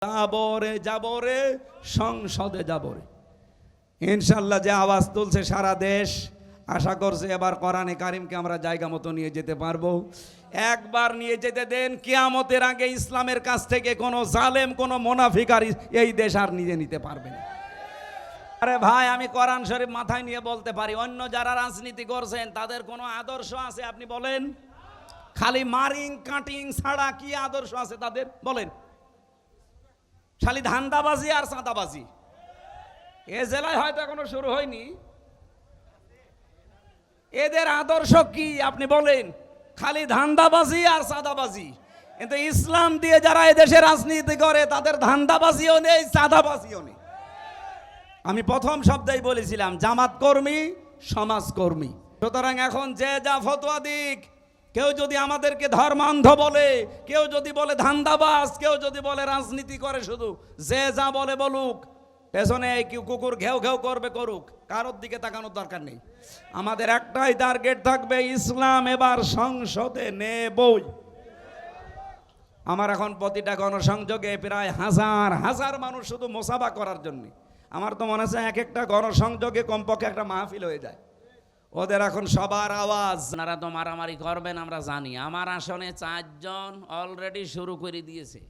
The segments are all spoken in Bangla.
যাবরে যাবরে সংসদে যাবরে ইনশাল্লাহ। যে আওয়াজ তুলছে সারা দেশ, আশা করছে এবার কোরআনে কারিমকে আমরা জায়গা মতো নিয়ে যেতে পারবো। একবার নিয়ে যেতে দেন, কিয়ামতের আগে ইসলামের কাছ থেকে কোনো জালেম, কোনো মুনাফিক আর এই দেশ আর নিয়ে নিতে পারবে না। আরে ভাই, আমি কোরআন শরীফ মাথায় নিয়ে বলতে পারি, অন্য যারা রাজনীতি করছেন তাদের কোনো আদর্শ আছে? আপনি বলেন। খালি মারিং কাটিং ছাড়া কি আদর্শ আছে তাদের? বলেন। খালি ধান্দাবাজি আর চাঁদাবাজি। এ জেলায় হয়তো এখনো শুরু হয়নি। এদের আদর্শ কি আপনি বলেন? খালি ধান্দাবাজি আর চাঁদাবাজি। কিন্তু ইসলাম দিয়ে যারা এদেশে রাজনীতি করে তাদের ধান্দাবাজিও নেই, চাঁদাবাজিও নেই। আমি প্রথম শব্দেই বলেছিলাম, জামাত কর্মী, সমাজকর্মী। সুতরাং এখন যে যা ফতোয়া দিক, কেউ যদি আমাদেরকে ধর্মান্ধ বলে, কেউ যদি বলে ধান্দাবাজ, কেউ যদি বলে রাজনীতি করে, শুধু যে যা বলে বলুক, পেছনে কুকুর ঘেউ ঘেউ করবে করুক, কারোর দিকে তাকানোর দরকার নেই। আমাদের একটাই টার্গেট থাকবে, ইসলাম এবার সংসদে নেবই। আমার এখন প্রতিটা গণসংযোগে প্রায় হাজার হাজার মানুষ শুধু মোসাফা করার জন্য। আমার তো মনে হয় এক একটা গণসংযোগে কমপক্ষে একটা মাহফিল হয়ে যায়। ওদের এখন সবার আওয়াজ। আপনারা তো মারামারি করবেন আমরা জানি। আমার আসনে 4 জন অলরেডি শুরু করে দিয়েছে।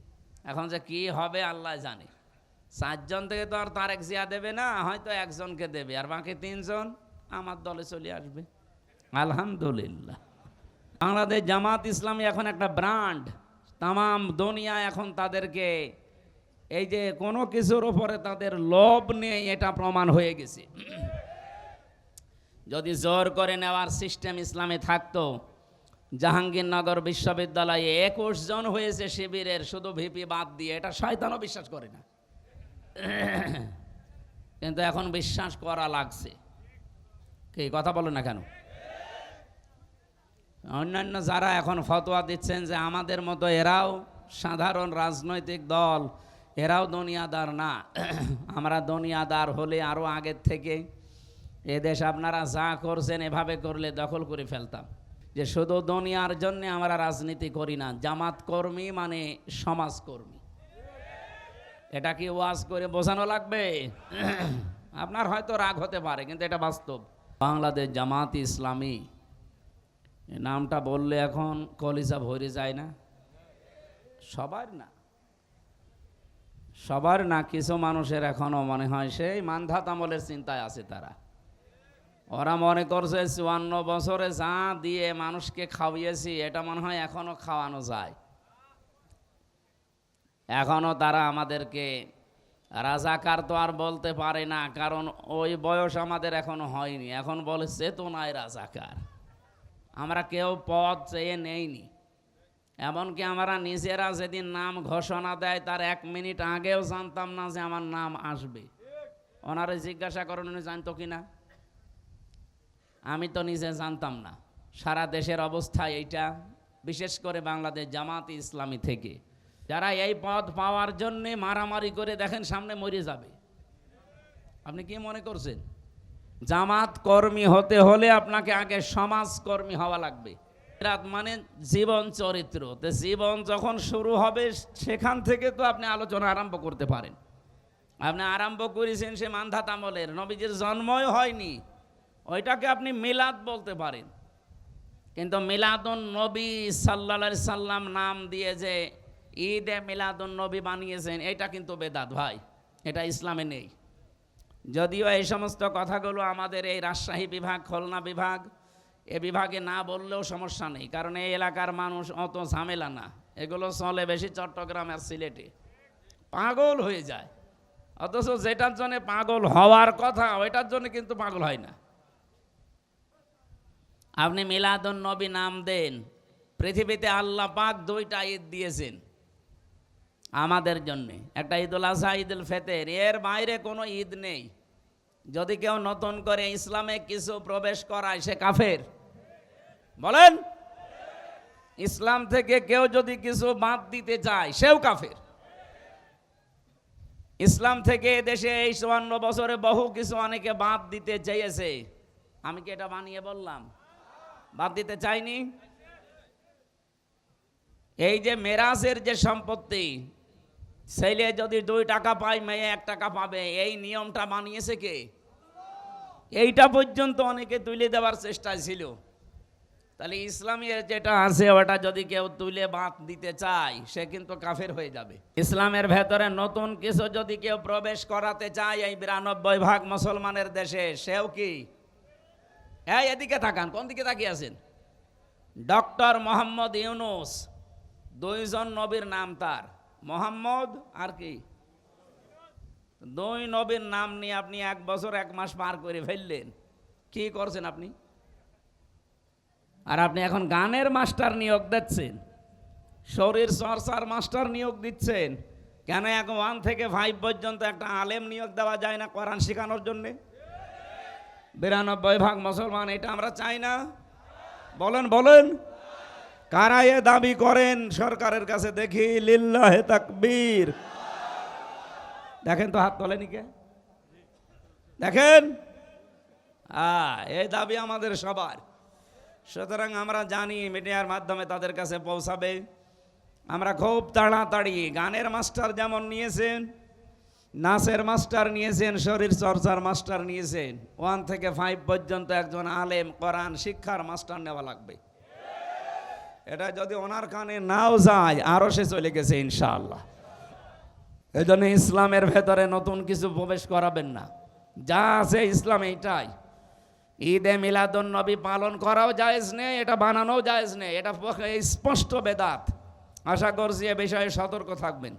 এখন যে কি হবে আল্লাহ জানে। 4 জন থেকে তো আর তারেক জিয়া দেবে না, হয়তো একজনকে দেবে, আর বাকি 3 জন আমার দলে চলে আসবে। আলহামদুলিল্লাহ। বাংলাদেশ জামাত ইসলামী এখন একটা ব্র্যান্ড। তামাম দুনিয়া এখন তাদেরকে এই যে কোনো কিছুর উপরে তাদের লোভ নেই, এটা প্রমাণ হয়ে গেছে। যদি জোর করে নেওয়ার সিস্টেম ইসলামে থাকতো, জাহাঙ্গীরনগর বিশ্ববিদ্যালয়ে 21 জন হয়েছে শিবিরের, শুধু ভিপি বাদ দিয়ে। এটা শয়তানও বিশ্বাস করে না, কিন্তু এখন বিশ্বাস করা লাগছে। কি কথা বলো না কেন? অন্যান্য যারা এখন ফতোয়া দিচ্ছেন যে আমাদের মতো এরাও সাধারণ রাজনৈতিক দল, এরাও দুনিয়াদার না। আমরা দুনিয়াদার হলে আরও আগের থেকে এদেশ আপনারা যা করছেন এভাবে করলে দখল করে ফেলতাম। যে শুধু দুনিয়ার জন্য আমরা রাজনীতি করি না, জামাত কর্মী মানে সমাজকর্মী। এটা কি ওয়াজ করে বোঝানো লাগবে? আপনার হয়তো রাগ হতে পারে, কিন্তু এটা বাস্তব। বাংলাদেশ জামাত ইসলামী নামটা বললে এখন কলিজা ভরে যায় না? সবার না, সবার না। কিছু মানুষের এখনো মনে হয় সেই মানধাত আমলের চিন্তায় আছে। তারা ওরা মনে করছে 54 বছরে যা দিয়ে মানুষকে খাওয়িয়েছি, এটা মনে হয় এখনো খাওয়ানো যায়। এখনো তারা আমাদেরকে রাজাকার তো আর বলতে পারে না, কারণ ওই বয়স আমাদের এখনো হয়নি। এখন বলে চেতনায় রাজাকার। আমরা কেউ পদ চেয়ে নেইনি। এমনকি আমরা নিজেরা যেদিন নাম ঘোষণা দেয় তার 1 মিনিট আগেও জানতাম না যে আমার নাম আসবে। ওনারা জিজ্ঞাসা করেন উনি জানতো কিনা? আমি তো নিজে জানতাম না। সারা দেশের অবস্থা এইটা, বিশেষ করে বাংলাদেশ জামাত ইসলামী থেকে যারা এই পদ পাওয়ার জন্য মারামারি করে দেখেন সামনে মরে যাবে। আপনি কি মনে করছেন? জামাত কর্মী হতে হলে আপনাকে আগে সমাজকর্মী হওয়া লাগবে। মানে জীবন চরিত্র। তো জীবন যখন শুরু হবে সেখান থেকে তো আপনি আলোচনা আরম্ভ করতে পারেন। আপনি আরম্ভ করেছেন সে মানধাত আমলের, নবীজির জন্মই হয়নি, ওইটাকে আপনি মিলাদ বলতে পারেন। কিন্তু মিলাদুন নবী সাল্লাল্লাহু আলাইহি সাল্লাম নাম দিয়ে যে ঈদে মিলাদুন নবী বানিয়েছেন, এটা কিন্তু বেদাত ভাই, এটা ইসলামে নেই। যদিও এই সমস্ত কথাগুলো আমাদের এই রাজশাহী বিভাগ, খুলনা বিভাগ, এ বিভাগে না বললেও সমস্যা নেই, কারণ এই এলাকার মানুষ অত ঝামেলা না। এগুলো চলে বেশি চট্টগ্রাম আর সিলেটে, পাগল হয়ে যায়। অথচ যেটার জন্য পাগল হওয়ার কথা ওইটার জন্য কিন্তু পাগল হয় না। আপনি মিলাদুন নবী নাম দেন। পৃথিবীতে আল্লাহ পাক 2টা ঈদ দিয়েছেন আমাদের জন্যে, একটা ঈদুল আজহা, ঈদুল ফিতর। এর বাইরে কোনো ঈদ নেই। যদি কেউ নতুন করে ইসলামে কিছু প্রবেশ করায় সে কাফের। বলেন, ইসলাম থেকে কেউ যদি কিছু বাদ দিতে চায় সেও কাফের। ইসলাম থেকে দেশে এই 54 বছরে বহু কিছু অনেকে বাদ দিতে চেয়েছে। আমি কি এটা বানিয়ে বললাম? বাদ দিতে চাইনি। এই যে মেরাজের যে সম্পত্তি, ছেলে যদি 2 টাকা পায় মেয়ে 1 টাকা পাবে, এই নিয়মটা বানিয়েছে কে? এইটা পর্যন্ত অনেকে তুলে দেওয়ার চেষ্টা ছিল। তাহলে ইসলামের যেটা আছে ওটা যদি কেউ তুলে বাদ দিতে চায় সে কিন্তু কাফের হয়ে যাবে। ইসলামের ভেতরে নতুন কিছু যদি কেউ প্রবেশ করাতে চায় এই 92% মুসলমানের দেশে, সেও কি? এদিকে তাকান, কোন দিকে তাকিয়ে আছেন? ডক্টর মোহাম্মদ ইউনূস, 2 জন নবীর নাম তার, মোহাম্মদ আর কি? 2 নবীর নাম নিয়ে আপনি 1 বছর 1 মাস পার করে ফেললেন। কি করছেন আপনি? আর আপনি এখন গানের মাস্টার নিয়োগ দিচ্ছেন, শরীর চর্চার মাস্টার নিয়োগ দিচ্ছেন। কেন এখন 1 থেকে 5 পর্যন্ত একটা আলেম নিয়োগ দেওয়া যায় না কোরআন শেখানোর জন্যে? 92% মুসলমান এটা আমরা চাই না। বলেন বলেন, কারা এ দাবি করেন সরকারের কাছে দেখি? লিল্লাহে তাকবীর। দেখেন তো, হাত তোলেনি কে? দেখেন, এই দাবি আমাদের সবার। সুতরাং আমরা জানি মিডিয়ার মাধ্যমে তাদের কাছে পৌঁছাবে। আমরা খুব তাড়াতাড়ি গানের মাস্টার যেমন নিয়েছেন, নাচের মাস্টার নিয়েছেন, শরীর চর্চার মাস্টার নিয়েছেন, 1 থেকে 5 পর্যন্ত একজন আলেম কোরআন শিক্ষার মাস্টার নেওয়া লাগবে। এটা যদি ওনার কানে নাও যায় আরো সে চলে গেছে ইনশাআল্লাহ। এই জন্য ইসলামের ভেতরে নতুন কিছু প্রবেশ করাবেন না, যা আছে ইসলাম এইটাই। ঈদে মিলাদুন নবী পালন করাও জায়েজ নেই, এটা বানানোও জায়েজ নেই, এটা স্পষ্ট বেদাত। আশা করছি এ বিষয়ে সতর্ক থাকবেন।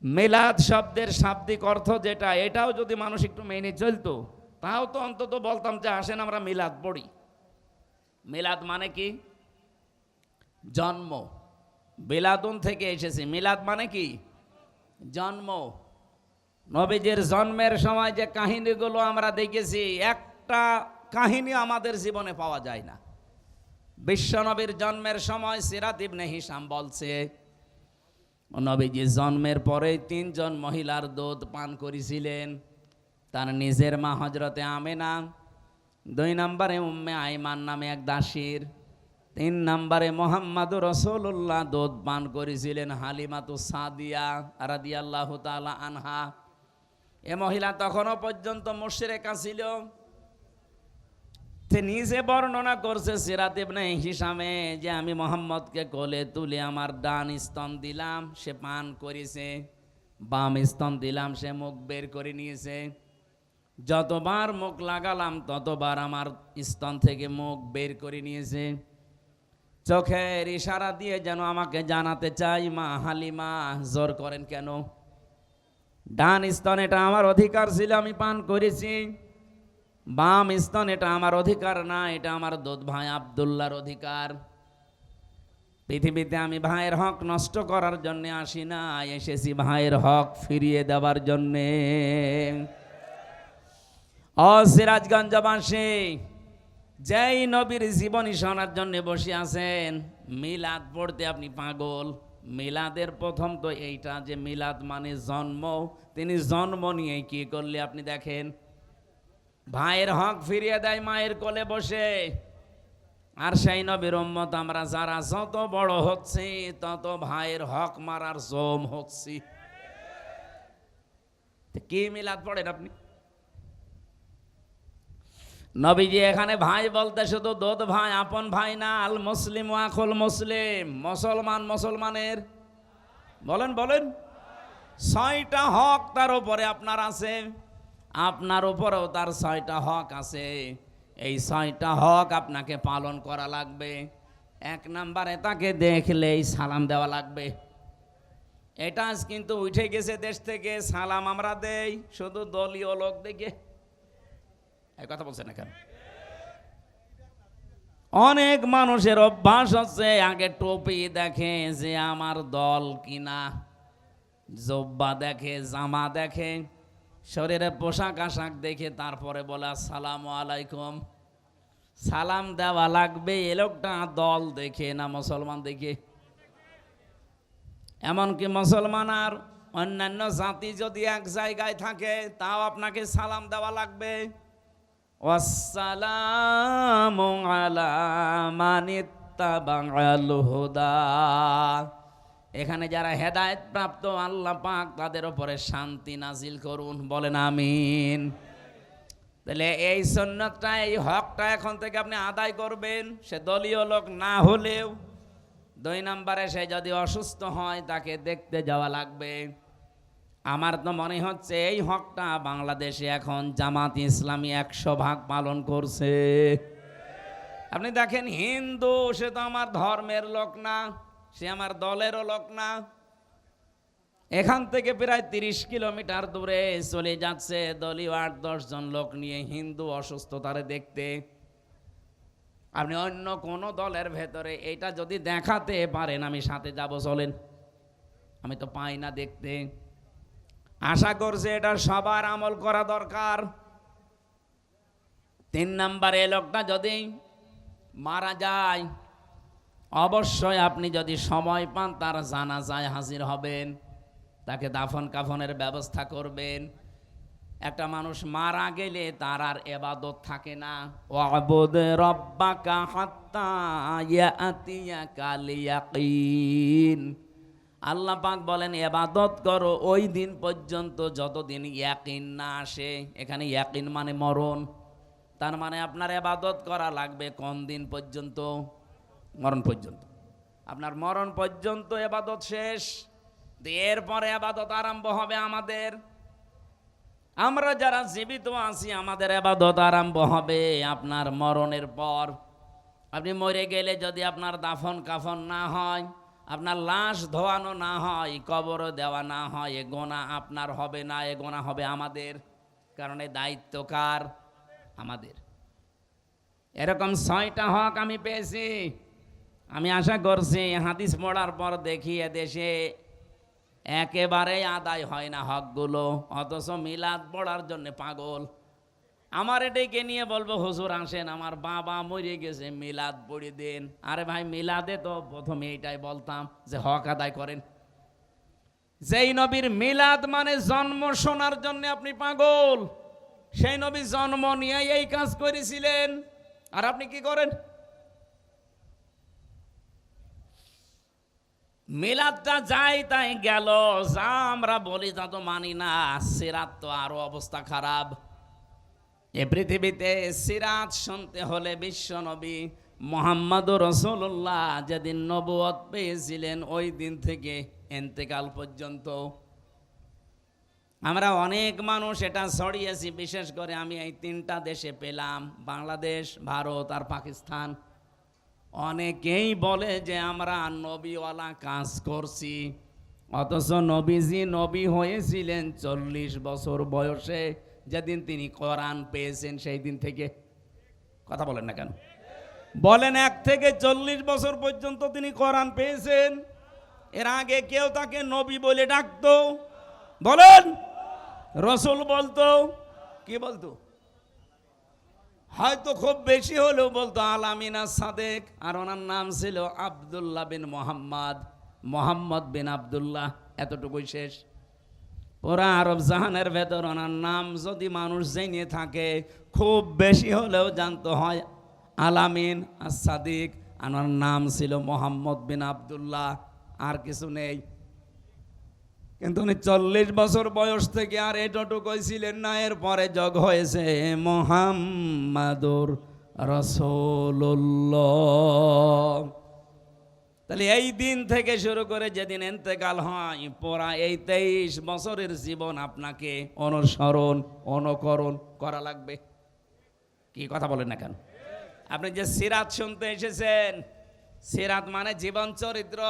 মিলাদ শব্দের শাব্দিক অর্থ যেটা, এটাও যদি মানুষ একটু মেনে চলতো তাও তো অন্তত বলতাম যে আসেন আমরা মিলাদ পড়ি। মিলাদ মানে কি? জন্ম। বিলাদুন থেকে এসেছে। মিলাদ মানে কি? জন্ম। নবীজির জন্মের সময় যে কাহিনীগুলো আমরা দেখেছি, একটা কাহিনী আমাদের জীবনে পাওয়া যায় না। বিশ্বনবীর জন্মের সময় সিরাত ইবনে হিশাম বলছে নবীজি জন্মের পরে 3 জন মহিলার দুধ পান করেছিলেন। তার নিজের মা হজরতে আমেনা, 2 নম্বরে উম্মে আইমান নামে এক দাসীর, 3 নম্বরে মুহাম্মাদুর রাসূলুল্লাহ দুধ পান করেছিলেন হালিমাতুস সাদিয়া রাদিয়াল্লাহু তাআলা আনহা। এ মহিলা তখনও পর্যন্ত মুশরিকা ছিল। সে নিজে বর্ণনা করছে সিরাত ইবনে হিশামে যে আমি মোহাম্মদকে কোলে তুলে আমার ডান স্তন দিলাম, সে পান করেছে, বাম স্তন দিলাম, সে মুখ বের করে নিয়েছে। যতবার মুখ লাগালাম ততবার আমার স্তন থেকে মুখ বের করে নিয়েছে। চোখের ইশারা দিয়ে যেন আমাকে জানাতে চাই, মা হালিমা জোর করেন কেন? ডান স্তন এটা আমার অধিকার ছিল, আমি পান করেছি। বাম স্তন এটা আমার অধিকার না, এটা আমার দুধ ভাই আব্দুল্লাহর অধিকার। পৃথিবীতে আমি ভাইয়ের হক নষ্ট করার জন্য আসি না, এসেছি ভাইয়ের হক ফিরিয়ে দেওয়ার জন্যে। সিরাজগঞ্জবাসী, যেই নবীর জীবনী শোনার জন্য বসে আছেন, মিলাদ পড়তে আপনি পাগল। মিলাদের প্রথম তো এইটা যে মিলাদ মানে জন্ম। তিনি জন্ম নিয়ে কি করলে আপনি দেখেন, ভাইয়ের হক ফিরিয়ে দেয় মায়ের কোলে বসে। আর সেই নবীর উম্মত আমরা যারা যত বড় হচ্ছে তত ভাইয়ের হক মারার জম হচ্ছি। কি মিলাদ পড়েন আপনি? নবীজি এখানে ভাই বলতে শুধু দুধ ভাই, আপন ভাই না। আল মুসলিম আখুল মুসলিম, মুসলমান মুসলমানের, বলেন বলেন, 6টা হক তার উপরে আপনার আছে, আপনার উপরেও তার 6টা হক আছে। এই 6টা হক আপনাকে পালন করা লাগবে। 1 নম্বরে তাকে দেখলেই সালাম দেওয়া লাগবে। এটা কিন্তু উঠে গেছে দেশ থেকে, সালাম আমরা দেই শুধু দলীয় লোক দেখে। এই কথা বলছে না কেন? অনেক মানুষের অভ্যাস হচ্ছে আগে টুপি দেখে যে আমার দল কিনা, জব্বা দেখে, জামা দেখে, শরীরে পোশাক আশাক দেখে তারপরে বলে আসসালামু আলাইকুম। সালাম দেওয়া লাগবে এ লোকটা দল দেখে না মুসলমান দেখে। এমনকি মুসলমান আর অন্যান্য জাতি যদি এক জায়গায় থাকে তাও আপনাকে সালাম দেওয়া লাগবে। ওয়াসসালামু আলা মান ইত্তাবা'আল হুদা। এখানে যারা হেদায়েত প্রাপ্ত আল্লাহ পাক তাদের উপরে শান্তি নাজিল করুন, বলেন আমিন। তাহলে এই সুন্নতটা, এই হকটা এখন থেকে আপনি আদায় করবেন, সে দলীয় লোক না হলেও। 2 নম্বরে, সে যদি অসুস্থ হয় তাকে দেখতে যাওয়া লাগবে। আমার তো মনে হচ্ছে এই হকটা বাংলাদেশে এখন জামাত ইসলামী 100% পালন করছে। আপনি দেখেন, হিন্দু, সে তো আমার ধর্মের লোক না, সে আমার দলেরও লোক না। এখান থেকে প্রায় 30 কিলোমিটার দূরে চলে যাচ্ছে দলীয় 8-10 জন লোক নিয়ে হিন্দু অসুস্থতারে দেখতে। আপনি অন্য কোন দলের ভেতরে এটা যদি দেখাতে পারেন, আমি সাথে যাব, চলেন। আমি তো পাই না দেখতে। আশা করছি এটা সবার আমল করা দরকার। 3 নম্বরে, লোকটা যদি মারা যায়, অবশ্যই আপনি যদি সময় পান তার জানাজায় হাজির হবেন, তাকে দাফন কাফনের ব্যবস্থা করবেন। একটা মানুষ মারা গেলে তার আর ইবাদত থাকে না। ওয়াবুদ রাব্বাকা হাত্তা ইয়াতিয়াকাল ইয়াকিন। আল্লাহ পাক বলেন ইবাদত করো ওই দিন পর্যন্ত যতদিন ইয়াকিন না আসে। এখানে ইয়াকিন মানে মরণ। তার মানে আপনার ইবাদত করা লাগবে কোন দিন পর্যন্ত? মরণ পর্যন্ত। আপনার মরণ পর্যন্ত ইবাদত শেষ, এরপরে ইবাদত আরম্ভ হবে আমাদের। আমরা যারা জীবিত আছি আমাদের ইবাদত আরম্ভ হবে আপনার মরণের পর। আপনি মরে গেলে যদি আপনার দাফন কাফন না হয়, আপনার লাশ ধোয়ানো না হয়, কবর দেওয়া না হয়, এ গোনা আপনার হবে না, এ গোনা হবে আমাদের। কারণ এই দায়িত্ব কার? আমাদের। এরকম 6টা হক আমি পেয়েছি। আমি আশা করছি হাদিস পড়ার পর দেখি এদেশে একেবারেই আদায় হয় না হকগুলো, অথচ মিলাদ পড়ার জন্য পাগল। আমার এটাকে নিয়ে বলবো, হুজুর আসেন, আমার বাবা মরে গেছে, মিলাদ পড়ে দেন। আরে ভাই, মিলাদে তো প্রথমে এইটাই বলতাম যে হক আদায় করেন। যেই নবীর মিলাদ মানে জন্ম শোনার জন্য আপনি পাগল, সেই নবী জন্ম নিয়ে এই কাজ করেছিলেন, আর আপনি কি করেন? মিলাদটা যাই তাই গেল, যা আমরা বলি তা তো মানি না। সিরাত তো আরো অবস্থা খারাপ। এ পৃথিবীতে সিরাত শুনতে হলে বিশ্ব নবী মুহাম্মদুর রাসূলুল্লাহ যেদিন নবুয়ত পেয়েছিলেন ওই দিন থেকে ইন্তেকাল পর্যন্ত আমরা অনেক মানুষ এটা ছড়িয়েছি। বিশেষ করে আমি এই 3টা দেশে পেলাম, বাংলাদেশ, ভারত আর পাকিস্তান। অনেকেই বলে যে আমরা নবীওয়ালা কাজ করছি, অথচ নবীজি নবী হয়েছিলেন 40 বছর বয়সে, যেদিন তিনি কোরআন পেয়েছেন সেই দিন থেকে। কথা বলেন না কেন? বলেন, 1 থেকে 40 বছর পর্যন্ত তিনি কোরআন পেয়েছেন। এর আগে কেউ তাকে নবী বলে ডাকতো? বলেন। রসুল বলতো? কি বলতো? হয়তো খুব বেশি হলেও বলতো আল-আমিন আস-সাদেক, আর ওনার নাম ছিল আব্দুল্লাহ বিন মোহাম্মদ, মোহাম্মদ বিন আব্দুল্লাহ, এতটুকুই শেষ। পুরা আরব জাহানের ভেতর ওনার নাম যদি মানুষ জেনে থাকে, খুব বেশি হলেও জানতো হয় আল-আমিন আস-সাদিক, আর ওনার নাম ছিল মোহাম্মদ বিন আব্দুল্লাহ, আর কিছু নেই। কিন্তু উনি 40 বছর বয়স থেকে আর এতটুকুই ছিলেন না। এরপরে যোগ হয়েছে মুহাম্মাদুর রাসূলুল্লাহ। তাহলে এই দিন থেকে শুরু করে যেদিন ইন্তেকাল হয়, পুরা এই 23 বছরের জীবন আপনাকে অনুসরণ অনুকরণ করা লাগবে। কি কথা বলেন না কেন? আপনি যে সিরাত শুনতে এসেছেন, সিরাত মানে জীবন চরিত্র।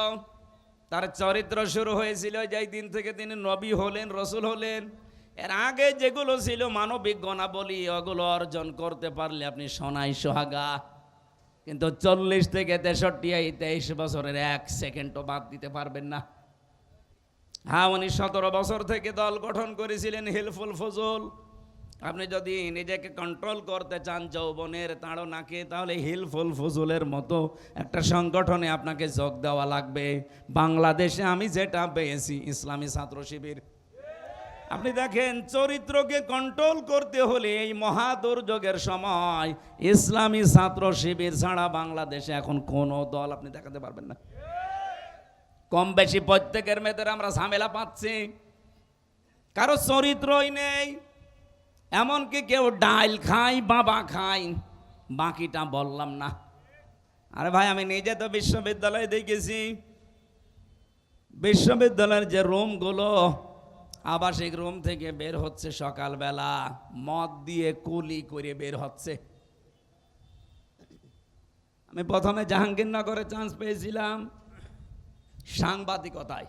তার চরিত্র শুরু হয়েছিল যেই দিন থেকে তিনি নবী হলেন, রসুল হলেন। এর আগে যেগুলো ছিল মানবিক গুণাবলী, ওগুলো অর্জন করতে পারলে আপনি সোনাই সোহাগা। কিন্তু 40 থেকে 63 এই 23 বছরের 1 সেকেন্ডও বাদ দিতে পারবেন না। হ্যাঁ, উনি 17 বছর থেকে দল গঠন করেছিলেন হিলফুল ফজল। আপনি যদি নিজেকে কন্ট্রোল করতে চান যৌবনের তাড়নাকে, তাহলে হিলফুল ফজলের মতো একটা সংগঠনে আপনাকে যোগ দেওয়া লাগবে। বাংলাদেশে আমি যেটা পেয়েছি, ইসলামী ছাত্র শিবির। আপনি দেখেন, চরিত্রকে কন্ট্রোল করতে হলে এই মহা দুর্যোগের সময় ইসলামী ছাত্র শিবির ছাড়া বাংলাদেশে এখন কোনো দল আপনি দেখাতে পারবেন না। কম বেশি প্রত্যেকের মেয়েদের আমরা ঝামেলা পাচ্ছি, কারো চরিত্রই নেই। এমনকি কেউ ডাল খায়, বাবা খায়, বাকিটা বললাম না। আরে ভাই, আমি নিজে তো বিশ্ববিদ্যালয়ে দেখেছি, বিশ্ববিদ্যালয়ের যে রুমগুলো, আবাসিক রুম থেকে বের হচ্ছে সকালবেলা মদ দিয়ে কুলি করে বের হচ্ছে। আমি প্রথমে জাহাঙ্গীরনগরে চান্স পেয়েছিলাম সাংবাদিকতায়,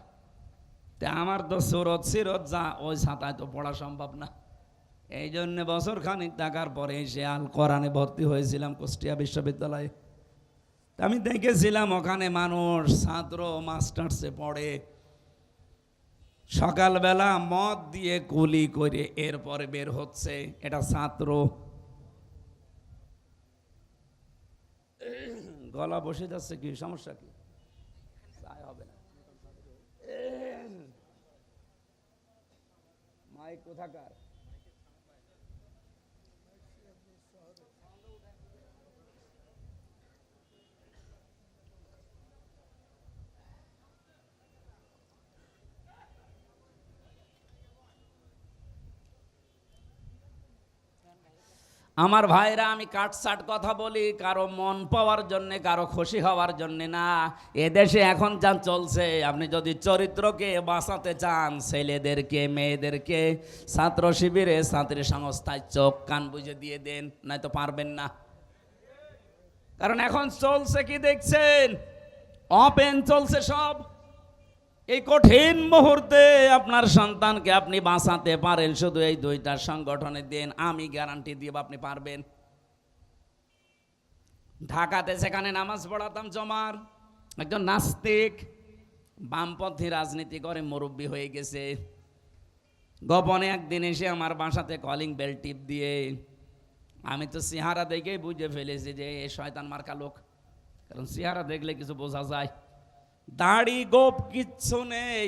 তা আমার তো সুরত সিরত যা, ওই ছাতায় তো পড়া সম্ভব না। এই জন্য বছর খানিক থাকার পরে এসে আল কোরআনে ভর্তি হয়েছিলাম কুষ্টিয়া বিশ্ববিদ্যালয়ে। তা আমি দেখেছিলাম ওখানে মানুষ ছাত্র মাস্টার্সে পড়ে, সকালবেলা মদ দিয়ে কুলি করে এরপরে বের হচ্ছে। এটা ছাত্র। গলা বসে যাচ্ছে, কি সমস্যা? কি হবে না? মাইক কোথাকার? আমার ভাইরা, আমি কাটসাট কথা বলি কারো মন পাওয়ার জন্যে, কারো খুশি হওয়ার জন্যে না। এদেশে এখন যা চলছে, আপনি যদি চরিত্রকে বাঁচাতে চান, ছেলেদেরকে মেয়েদেরকে ছাত্র শিবিরে ছাত্রী সংস্থায় চোখ কান বুঝে দিয়ে দেন, নয়তো পারবেন না। কারণ এখন চলছে কি দেখছেন, ওপেন চলছে সব। এই কঠিন মুহূর্তে আপনার সন্তানকে আপনি বাঁচাতে পারেন শুধু এই দুইটা সংগঠনে দেন, আমি গ্যারান্টি দিব আপনি পারবেন। ঢাকাতে সেখানে নামাজ পড়াতাম জমার, একজন নাস্তিক বামপন্থী রাজনীতি করে মুরব্বী হয়ে গেছে। গোপনে একদিন এসে আমার বাসাতে কলিং বেল টিপ দিয়ে, আমি তো চেহারা দেখেই বুঝে ফেলেছি যে এ শয়তান মার্কা লোক, কারণ চেহারা দেখলে কিছু বোঝা যায়। দাড়ি গোপ কিচ্ছু নেই।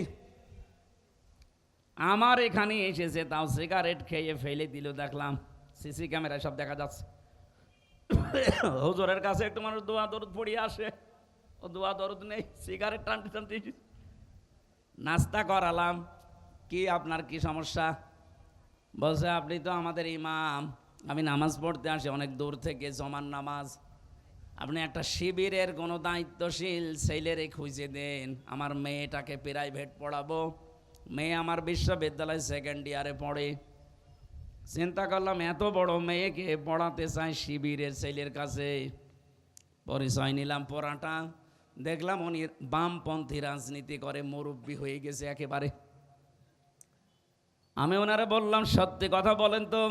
আমার এখানে এসেছে, তাও সিগারেট খেয়ে ফেলে দিল, দেখলাম সিসি ক্যামেরায় সব দেখা যাচ্ছে। হুজুরের কাছে একটু মানুষ দোয়া দরুদ পড়িয়ে আসে, ও দোয়া দরুদ নেই, সিগারেট টানতে টানতে। নাস্তা করালাম, কি আপনার কি সমস্যা? বলছে আপনি তো আমাদের ইমাম, আমি নামাজ পড়তে আসি অনেক দূর থেকে, জমান নামাজ। আপনি একটা শিবিরের কোনো দায়িত্বশীল ছেলেরে খুঁজে দেন, আমার মেয়েটাকে প্রাইভেট পড়াবো, মেয়ে আমার বিশ্ববিদ্যালয় সেকেন্ড ইয়ারে পড়ে। চিন্তা করলাম এত বড় মেয়েকে পড়াতে চাই শিবিরের ছেলের কাছে। পরিচয় নিলাম পড়াটা, দেখলাম উনি বামপন্থী রাজনীতি করে মুরব্বী হয়ে গেছে একেবারে। আমি ওনারে বললাম সত্যি কথা বলেন তো,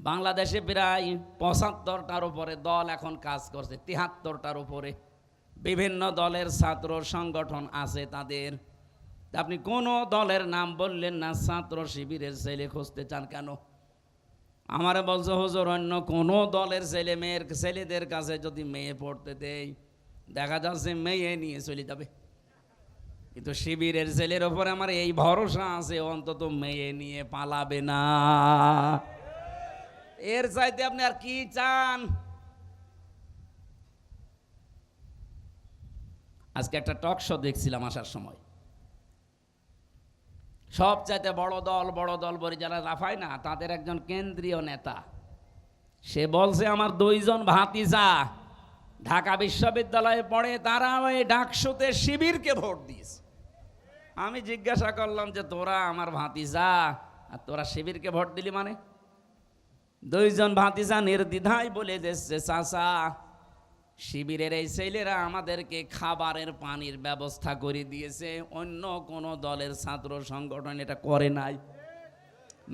বাংলাদেশে প্রায় ৭৫টার উপরে দল এখন কাজ করছে, ৭৩টার উপরে বিভিন্ন দলের ছাত্র সংগঠন আছে তাদের। আপনি কোন দলের নাম বললেন না, ছাত্র শিবিরের ছেলে খুঁজতে চান কেন? আমারে বলছে হুজুর, অন্য কোনো দলের ছেলে মেয়ের ছেলেদের কাছে যদি মেয়ে পড়তে দেয়, দেখা যাচ্ছে মেয়ে নিয়ে চলে যাবে। কিন্তু শিবিরের ছেলের ওপরে আমার এই ভরসা আছে, অন্তত মেয়ে নিয়ে পালাবে না। এর চাইতে আপনি আর কি চান? আজকে একটা টক শো দেখছিলাম আসার সময়, সবচাইতে বড় দল বলে যারা লাফায় না, তাদের একজন কেন্দ্রীয় নেতা, সে বলছে আমার 2 জন ভাতিজা ঢাকা বিশ্ববিদ্যালয়ে পড়ে, তারা ওই ডাকসুতে শিবিরকে ভোট দিয়েছে। আমি জিজ্ঞাসা করলাম যে তোরা আমার ভাতিজা আর তোরা শিবিরকে ভোট দিলি মানে? 2 জন ভাতিজা নির্দ্বিধায় বলে দিচ্ছে, চাচা শিবিরের এই ছেলেরা আমাদেরকে খাবারের পানির ব্যবস্থা করে দিয়েছে, অন্য কোন দলের ছাত্র সংগঠন এটা করে নাই।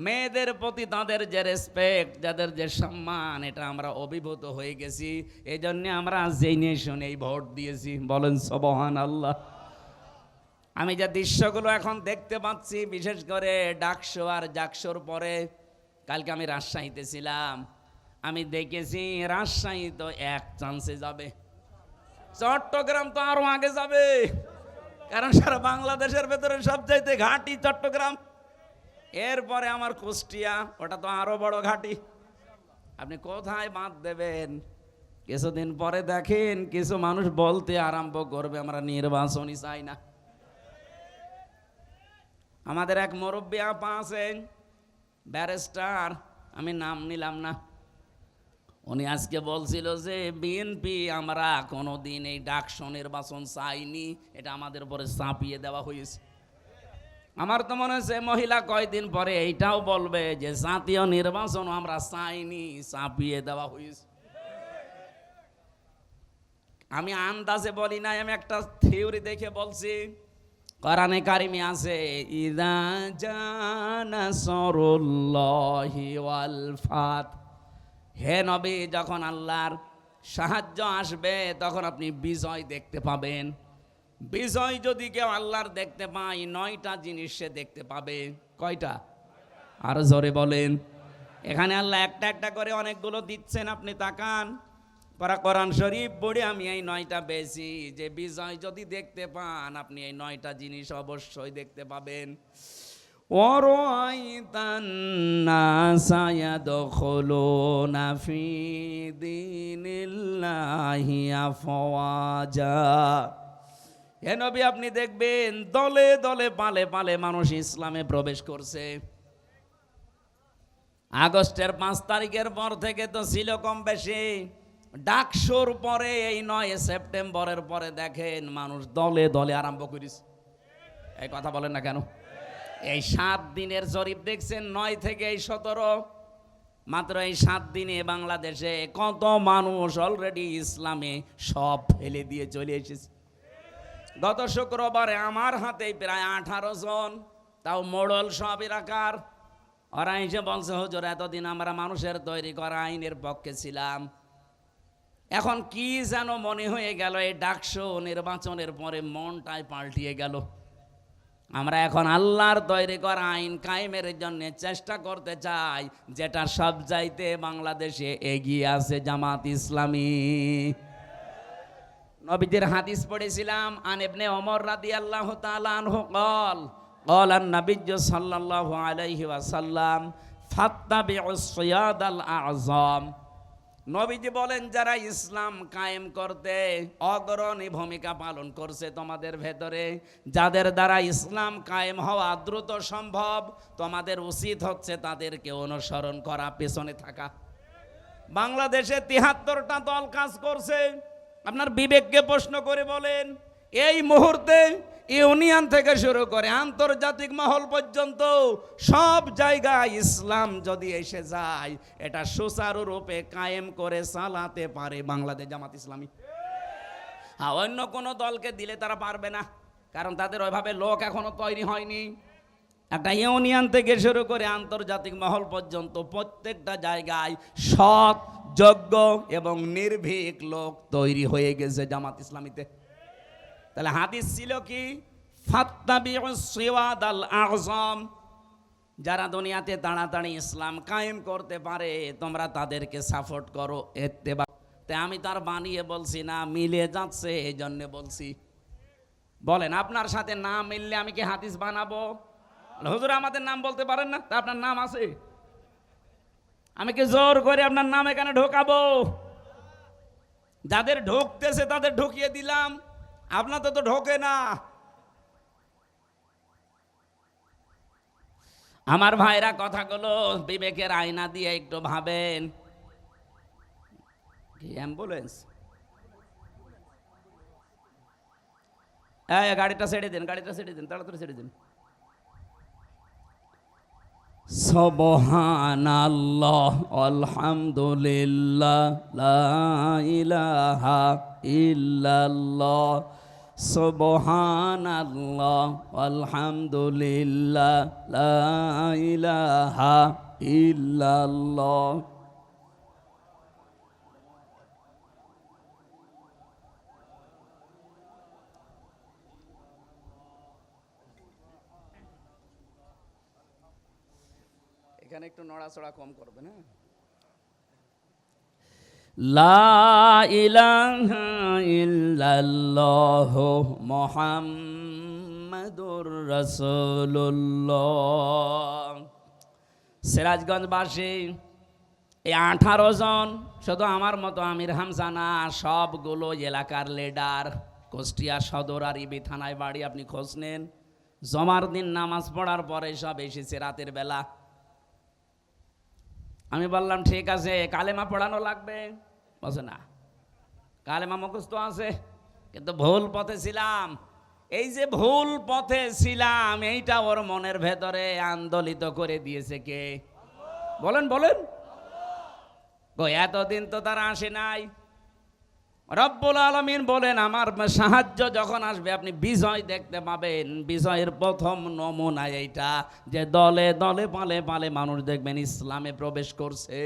মেয়েদের প্রতি তাদের যে রেসপেক্ট, যাদের যে সম্মান, এটা আমরা অভিভূত হয়ে গেছি। এই জন্য আমরা জেনে শুনেই ভোট দিয়েছি। বলেন সুবহানাল্লাহ। আমি যে দৃশ্যগুলো এখন দেখতে পাচ্ছি, বিশেষ করে ডাকসু আর জাকসুর পরে, কালকে আমি রাজশাহীতে ছিলাম, আমি দেখেছি রাজশাহী তো এক চান্সে যাবে, চট্টগ্রাম তো আরো আগে যাবে, কারণ সারা বাংলাদেশের ভেতরে সবচাইতে ঘাঁটি চট্টগ্রাম। এরপরে আমার কুষ্টিয়া, ওটা তো আরো বড় ঘাঁটি। আপনি কোথায় বাঁধ দেবেন? কিছুদিন পরে দেখেন কিছু মানুষ বলতে আরম্ভ করবে আমরা নির্বাচনই চাই না। আমাদের এক মুরব্বী আপা আছেন, ব্যারিস্টার, আমি নাম নিলাম না। উনি আজকে বলছিল যে বিএনপি আমরা কোনোদিন এই ডাকসু নির্বাচন চাইনি, এটা আমাদের উপরে চাপিয়ে দেওয়া হয়েছে। আমার তো মনে হচ্ছে মহিলা কয়দিন পরে এইটাও বলবে যে জাতীয় নির্বাচন আমরা চাইনি, চাপিয়ে দেওয়া হয়েছে। আমি আন্দাজে বলি নাই, আমি একটা থিওরি দেখে বলছি। কোরআনে কারিমে আছে ইযা জানাসরুল্লাহি ওয়াল ফাত, হে নবী যখন আল্লাহর সাহায্য আসবে তখন আপনি বিজয় দেখতে পাবেন। বিজয় যদি কেউ আল্লাহর দেখতে পায়, 9টা জিনিস সে দেখতে পাবে। কয়টা? আরো জোরে বলেন। এখানে আল্লাহ একটা একটা করে অনেকগুলো দিচ্ছেন, আপনি তাকান। কোরআন শরীফ পড়ে আমি এই 9টা পেয়েছি যে বিজয় যদি দেখতে পান আপনি এই 9টা জিনিস অবশ্যই দেখতে পাবেন। ওয়ারাআইতান নাসা ইয়াদখুলুনা ফি দীনিল্লাহি আফওয়াজা, হে নবী আপনি দেখবেন দলে দলে পালে পালে মানুষ ইসলামে প্রবেশ করছে। আগস্টের 5 তারিখের পর থেকে তো ছিল কম বেশি, ডাকসুর পরে এই 9 সেপ্টেম্বরের পরে দেখেন মানুষ দলে দলে আরম্ভ করেছে। এই কথা বলেন না কেন? এই 7 দিনের জরিপ দেখছেন, 9 থেকে এই 17, মাত্র এই 7 দিনে বাংলাদেশে কত মানুষ অলরেডি ইসলামে সব ফেলে দিয়ে চলে এসেছে। গত শুক্রবারে আমার হাতেই প্রায় 18 জন, তাও মোড়ল সব এলাকার। ওরা এসে বলছে হুজুর এতদিন আমরা মানুষের তৈরি করা আইনের পক্ষে ছিলাম, এখন কি যেন মনে হয়ে গেল এই ডাকসু নির্বাচনের পরে মনটাই পাল্টিয়ে গেল। আমরা এখন আল্লাহর তৈরি করা আইন কায়েমের জন্য চেষ্টা করতে চাই, যেটা সব চাইতে বাংলাদেশে এগিয়ে আছে জামাত ইসলামী। নবীদের হাদিস পড়েছিলাম, আন ইবনে ওমর রাদিয়াল্লাহু তাআলা আনহু قال قال النبي صلى الله عليه وسلم فاتبعوا الصياد الاعظم, নবীজি বলেন যারা ইসলাম কায়েম করতে অগ্রণী ভূমিকা পালন করছে তোমাদের ভেতরে, যাদের দ্বারা ইসলাম কায়েম হওয়া দ্রুত সম্ভব, তোমাদের উচিত হচ্ছে তাদেরকে অনুসরণ করা, পেছনে থাকা। বাংলাদেশে 73টা দল কাজ করছে। আপনার বিবেককে প্রশ্ন করে বলেন, এই মুহূর্তে ইউনিয়ন থেকে শুরু করে আন্তর্জাতিক মহল পর্যন্ত সব জায়গায় ইসলাম যদি এসে যায়, এটা সুচারুরূপে কায়েম করে চালাতে পারে বাংলাদেশ জামাত ইসলামী। অন্য কোনো দলকে দিলে তারা পারবে না, কারণ তাদের ওইভাবে লোক এখনো তৈরি হয়নি। একটা ইউনিয়ন থেকে শুরু করে আন্তর্জাতিক মহল পর্যন্ত প্রত্যেকটা জায়গায় সৎ, যোগ্য এবং নির্ভীক লোক তৈরি হয়ে গেছে জামাত ইসলামীতে। তাহলে হাদিস ছিল কি? ফাত্তাবিউস সিওয়াদাল আযম, যারা দুনিয়াতে তাড়াতাড়ি ইসলাম কায়েম করতে পারে তোমরা তাদেরকে সাপোর্ট করো, ইত্তেবা। তাই আমি তার বানিয়ে বলছি না, মিলে যাচ্ছে এই জন্য বলছি। বলেন আপনার সাথে না মিললে আমি কি হাদিস বানাবো? হুজুর আমাদের নাম বলতে পারেন না, তা আপনার নাম আছে, আমি কি জোর করে আপনার নাম এখানে ঢোকাবো? যাদের ঢুকতেছে তাদের ঢুকিয়ে দিলাম, আপনার তো ঢোকে না। আমার ভাইরা কথাগুলো বিবেকের আয়না দিয়ে একটু ভাবেন। কি অ্যাম্বুলেন্স? গাড়িটা ছেড়ে দিন, গাড়িটা ছেড়ে দিন, তাড়াতাড়ি ছেড়ে দিন। সুবহানাল্লাহ আলহামদুলিল্লাহ লা ইলাহা ইল্লাল্লাহ, সুবহানাল্লাহ আলহামদুলিল্লাহ লা ইলাহা ইল্লাল্লাহ। এখানে একটু নড়াচড়া কম করবেন, হ্যাঁ। লা ইলাহা ইল্লাল্লাহ মুহাম্মাদুর রাসূলুল্লাহ। সিরাজগঞ্জবাসী এই 18 জন, শুধু আমার মতো আমির হামজা না, সবগুলো এলাকার লিডার। কুষ্টিয়া সদর আর ইবি থানায় বাড়ি, আপনি খোঁজ নেন। জমার দিন নামাজ পড়ার পরে সব এসেছে রাতের বেলা। আমি বললাম ঠিক আছে, কালেমা পড়ানো লাগবে। বলছে না, কালেমা মুখস্থ আছে, কিন্তু ভুল পথে ছিলাম। এই যে ভুল পথে ছিলাম, এইটা ওর মনের ভেতরে আন্দোলিত করে দিয়েছে কে? বলেন বলেন। এতদিন তো তারা আসে নাই। রব্বুল আলামিন বলেন, আমার সাহায্য যখন আসবে আপনি বিজয় দেখতে পাবেন। বিজয়ের প্রথম নমুনা এইটা যে দলে দলে পালে পালে মানুষ দেখবেন ইসলামে প্রবেশ করছে।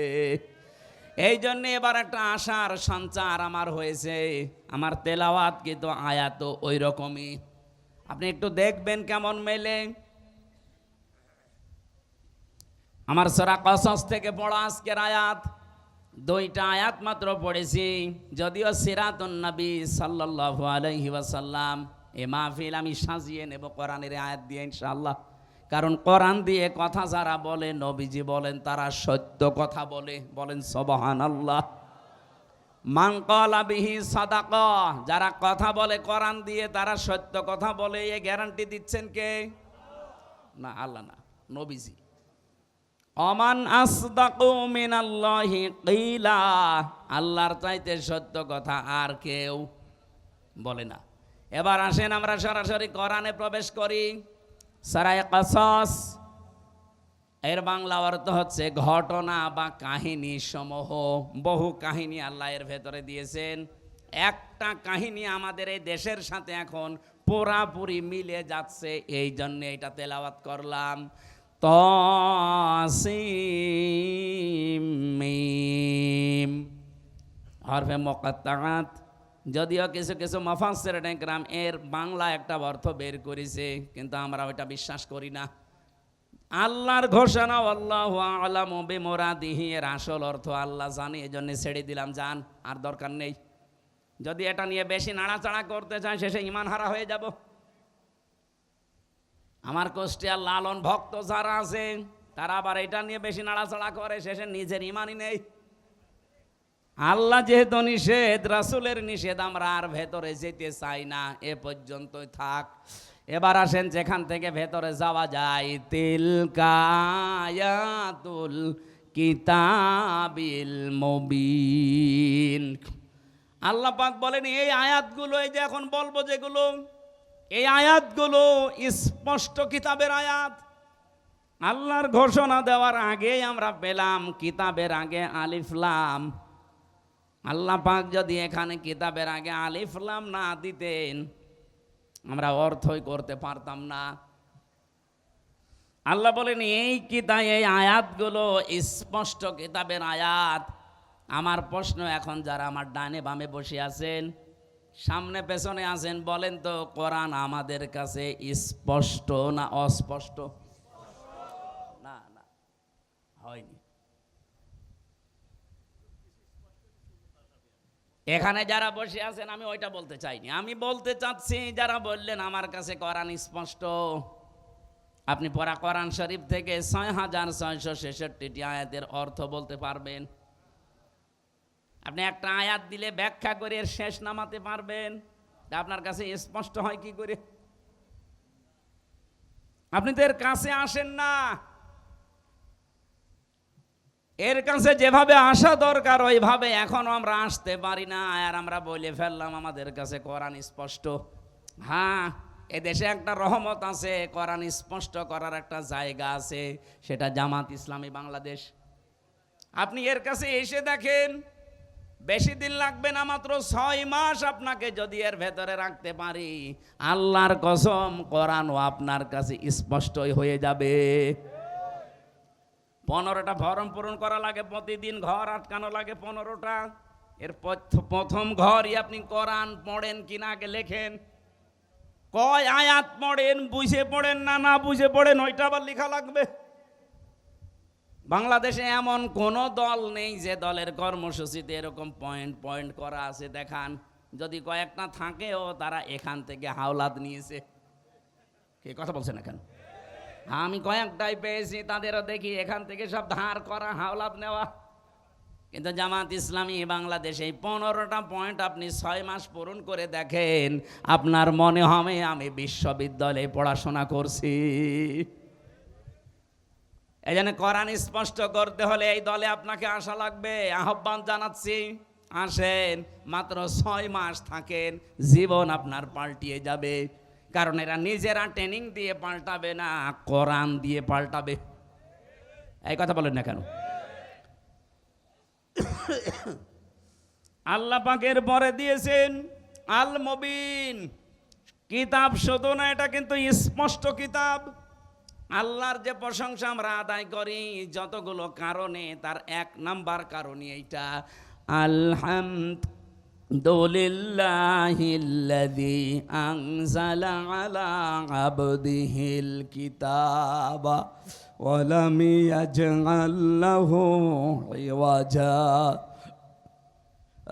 এই জন্য এবার একটা আশার সঞ্চার আমার হয়েছে। আমার তেলাওয়াত কিন্তু আয়াত ওই রকমই, আপনি একটু দেখবেন কেমন মেলে। আমার সূরা কসস থেকে পড়া আজকের আয়াত, দুইটা আয়াত মাত্র পড়েছি। যদিও সিরাতুন নবী সাল্লাল্লাহু আলাইহি ওয়াসাল্লাম এ মাহফিল আমি সাজিয়ে নেব কোরআনের আয়াত দিয়ে ইনশাআল্লাহ। কারণ কোরআন দিয়ে কথা যারা বলে, নবীজি বলেন তারা সত্য কথা বলে। বলেন সুবহানাল্লাহ। মান ক্বালা বিহি সাদাকা, যারা কথা বলে কোরআন দিয়ে তারা সত্য কথা বলে। এ গ্যারান্টি দিচ্ছেন কে? না, আল্লাহ না, নবীজি। অমান আসদাকু মিনাল্লাহি কিলা, আল্লাহর চাইতে সত্য কথা আর কেউ বলে না। এবার আসেন আমরা সরাসরি কোরআনে প্রবেশ করি। সূরা কসস এর বাংলা অর্থ হচ্ছে ঘটনা বা কাহিনী সমূহ। বহু কাহিনী আল্লাহ এর ভেতরে দিয়েছেন। একটা কাহিনী আমাদের এই দেশের সাথে এখন পুরাপুরি মিলে যাচ্ছে, এই জন্য এটা তেলাওয়াত করলাম। তাসিম মিম হরফে মুকাত্তাআত। যদিও কিছু কিছু মুফাসসিরিন ইকরাম এর বাংলা একটা অর্থ বের করেছে, কিন্তু আমরা ওইটা বিশ্বাস করি না। আল্লাহর ঘোষণা আল্লাহু আ'লামু বিমুরাদিহি, এর আসল অর্থ আল্লাহ জানে, এজন্য ছেড়ে দিলাম, জান, আর দরকার নেই। যদি এটা নিয়ে বেশি নাড়াচাড়া করতে চাই শেষে ঈমান হারা হয়ে যাব। আমার কুষ্টিয়ার লালন ভক্ত যারা আছে তারা আবার এটা নিয়ে বেশি নাড়াচাড়া করে, শেষে নিজের ঈমানই নেই। আল্লাহ যেহেতু নিষেধ, রাসূলের নিষেধ, আমরা আর ভেতরে যেতে চাই না, এ পর্যন্তই থাক। এবার আসেন যেখান থেকে ভেতরে যাওয়া যায়। তিলকা আয়াতুল কিতাবিল মুবিন। আল্লাহ পাক বলেন এই আয়াতগুলো, এই যে এখন বলবো যেগুলো, এই আয়াতগুলো স্পষ্ট কিতাবের আয়াত। আল্লাহর ঘোষণা দেওয়ার আগেই আমরা পেলাম কিতাবের আগে আলিফ লাম। আল্লাহ পাক যদি এখানে কিতাবের আগে আলিফ লাম না দিতেন, আমরা অর্থই করতে পারতাম না। আল্লাহ বলেন এই এই আয়াতগুলো স্পষ্ট কিতাবের আয়াত। আমার প্রশ্ন এখন, যারা আমার ডানে বামে বসে আছেন, সামনে পেছনে আছেন, বলেন তো কোরআন আমাদের কাছে স্পষ্ট না অস্পষ্ট? না না, হয়নি। এখানে যারা বসে আছেন, আমি ওইটা বলতে চাইনি, আমি বলতে চাচ্ছি যারা বললেন আমার কাছে কোরআন স্পষ্ট, আপনি পড়া কোরআন শরীফ থেকে ৬৬৬৬টি আয়াতের অর্থ বলতে পারবেন? আপনি একটা আয়াত দিলে ব্যাখ্যা করে এর শেষ নামাতে পারবেন? আপনার কাছে স্পষ্ট হয় কি করে? আপনি তো এর কাছে আসেন না। এর কাছে যেভাবে আসা দরকার ওইভাবে এখনো আমরা আসতে পারি না, আর আমরা বলে ফেললাম আমাদের কাছে কোরআন স্পষ্ট। হ্যাঁ, এদেশে একটা রহমত আছে, কোরআন স্পষ্ট করার একটা জায়গা আছে, সেটা জামাত ইসলামী বাংলাদেশ। আপনি এর কাছে এসে দেখেন, বেশি দিন লাগবে না, মাত্র ৬ মাস আপনাকে যদি এর ভেতরে রাখতে পারি, আল্লাহর কসম কোরআনও আপনার কাছে স্পষ্টই হয়ে যাবে। 15টা ফর্ম পূরণ করা লাগে প্রতিদিন, ঘর আটকানো লাগে 15টা। এর প্রথম ঘরই আপনি কোরআন পড়েন কিনা আগে লেখেন। কয় আয়াত পড়েন, বুঝে পড়েন না না বুঝে পড়েন, ওইটা আবার লেখা লাগবে। বাংলাদেশে এমন কোন দল নেই যে দলের কর্মসূচিতে এরকম পয়েন্ট পয়েন্ট করা আছে দেখান। যদি কয়েকটা থাকেও, তারা এখান থেকে হাওলাত নিয়েছে। কে কথা বলছেন এখন? আমি কয়েকটাই পেয়েছি, তাদেরও দেখি এখান থেকে সব ধার করা, হাওলাত নেওয়া। কিন্তু জামাত ইসলামী বাংলাদেশে এই 15টা পয়েন্ট আপনি 6 মাস পূরণ করে দেখেন, আপনার মনে হবে আমি বিশ্ববিদ্যালয়ে পড়াশোনা করছি। এই জন্য কোরআন স্পষ্ট করতে হলে এই দলে আপনাকে আসা লাগবে। আহ্বান জানাচ্ছি, আসেন, মাত্র 6 মাস থাকেন, জীবন আপনার পাল্টিয়ে যাবে। কারণ এরা নিজেরা ট্রেনিং দিয়ে পাল্টাবে না, কোরআন দিয়ে পাল্টাবে। এই কথা বলেন না কেন? আল্লাহ পাকের পরে দিয়েছেন আল মুবিন কিতাব, শুধু না, এটা কিন্তু স্পষ্ট কিতাব। আল্লাহর যে প্রশংসা আমরা আদায় করি যতগুলো কারণে, তার 1 নাম্বার কারণই এইটা, আলহামদুলিল্লাহিল্লাযী আনজালা আলা আবদিহিল কিতাবা ওয়া লাম ইয়াজআল লাহু ইওয়াজা।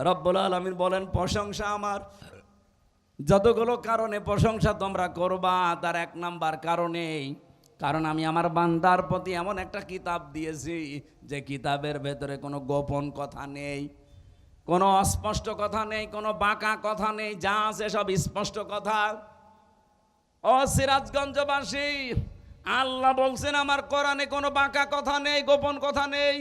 রব্বুল আলামিন বলেন, প্রশংসা আমার, যতগুলো কারণে প্রশংসা তোমরা করবা তার 1 নাম্বার কারণেই, কারণ আমি আমার বান্দার প্রতি এমন একটা কিতাব দিয়েছি যে কিতাবের ভেতরে কোনো গোপন কথা নেই, কোনো অস্পষ্ট কথা নেই, কোনো বাঁকা কথা নেই, যা আছে সব স্পষ্ট কথা। ও সিরাজগঞ্জবাসী, আল্লাহ বলছেন আমার কোরআনে কোনো বাঁকা কথা নেই, গোপন কথা নেই।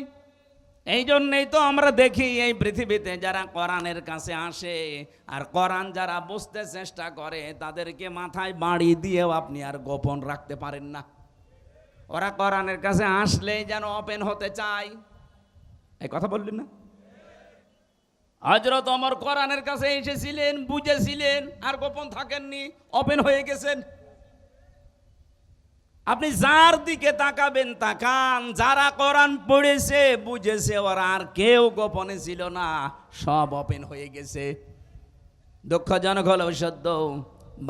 এই জন্যেই তো আমরা দেখি এই পৃথিবীতে যারা কোরআনের কাছে আসে আর কোরআন যারা বুঝতে চেষ্টা করে, তাদেরকে মাথায় বাড়ি দিয়েও আপনি আর গোপন রাখতে পারেন না। ওরা কোরআনের কাছে আসলেই যেন ওপেন হতে চায়। এই কথা বললেন না? হযরত ওমর কোরআনের কাছে এসেছিলেন, বুঝেছিলেন, আর গোপন থাকেননি, ওপেন হয়ে গেছেন। আপনি যার দিকে তাকাবেন তাকান, যারা কোরআন পড়েছে বুঝেছে, ওরা আর কেউ গোপনে ছিল না, সব ওপেন হয়ে গেছে। দুঃখজনক হলেও সত্য,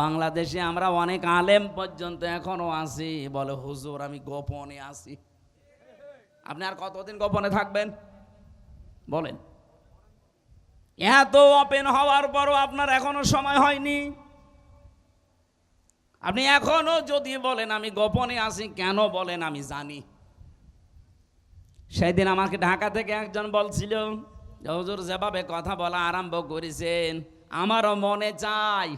বাংলাদেশে আমরা অনেক আলেম পর্যন্ত এখনো আছি বলে, হুজুর আমি গোপনে আছি। আপনি আর কতদিন গোপনে থাকবেন বলেন? এত ওপেন হওয়ার পরও আপনার এখনো সময় হয়নি। আপনি এখনো যদি বলেন আমি গোপনে আছি, কেন বলেন? আমি জানি। সেদিন আমাকে ঢাকা থেকে একজন বলছিল, হুজুর যেভাবে কথা বলা আরম্ভ করেছেন, আমারও মনে চায়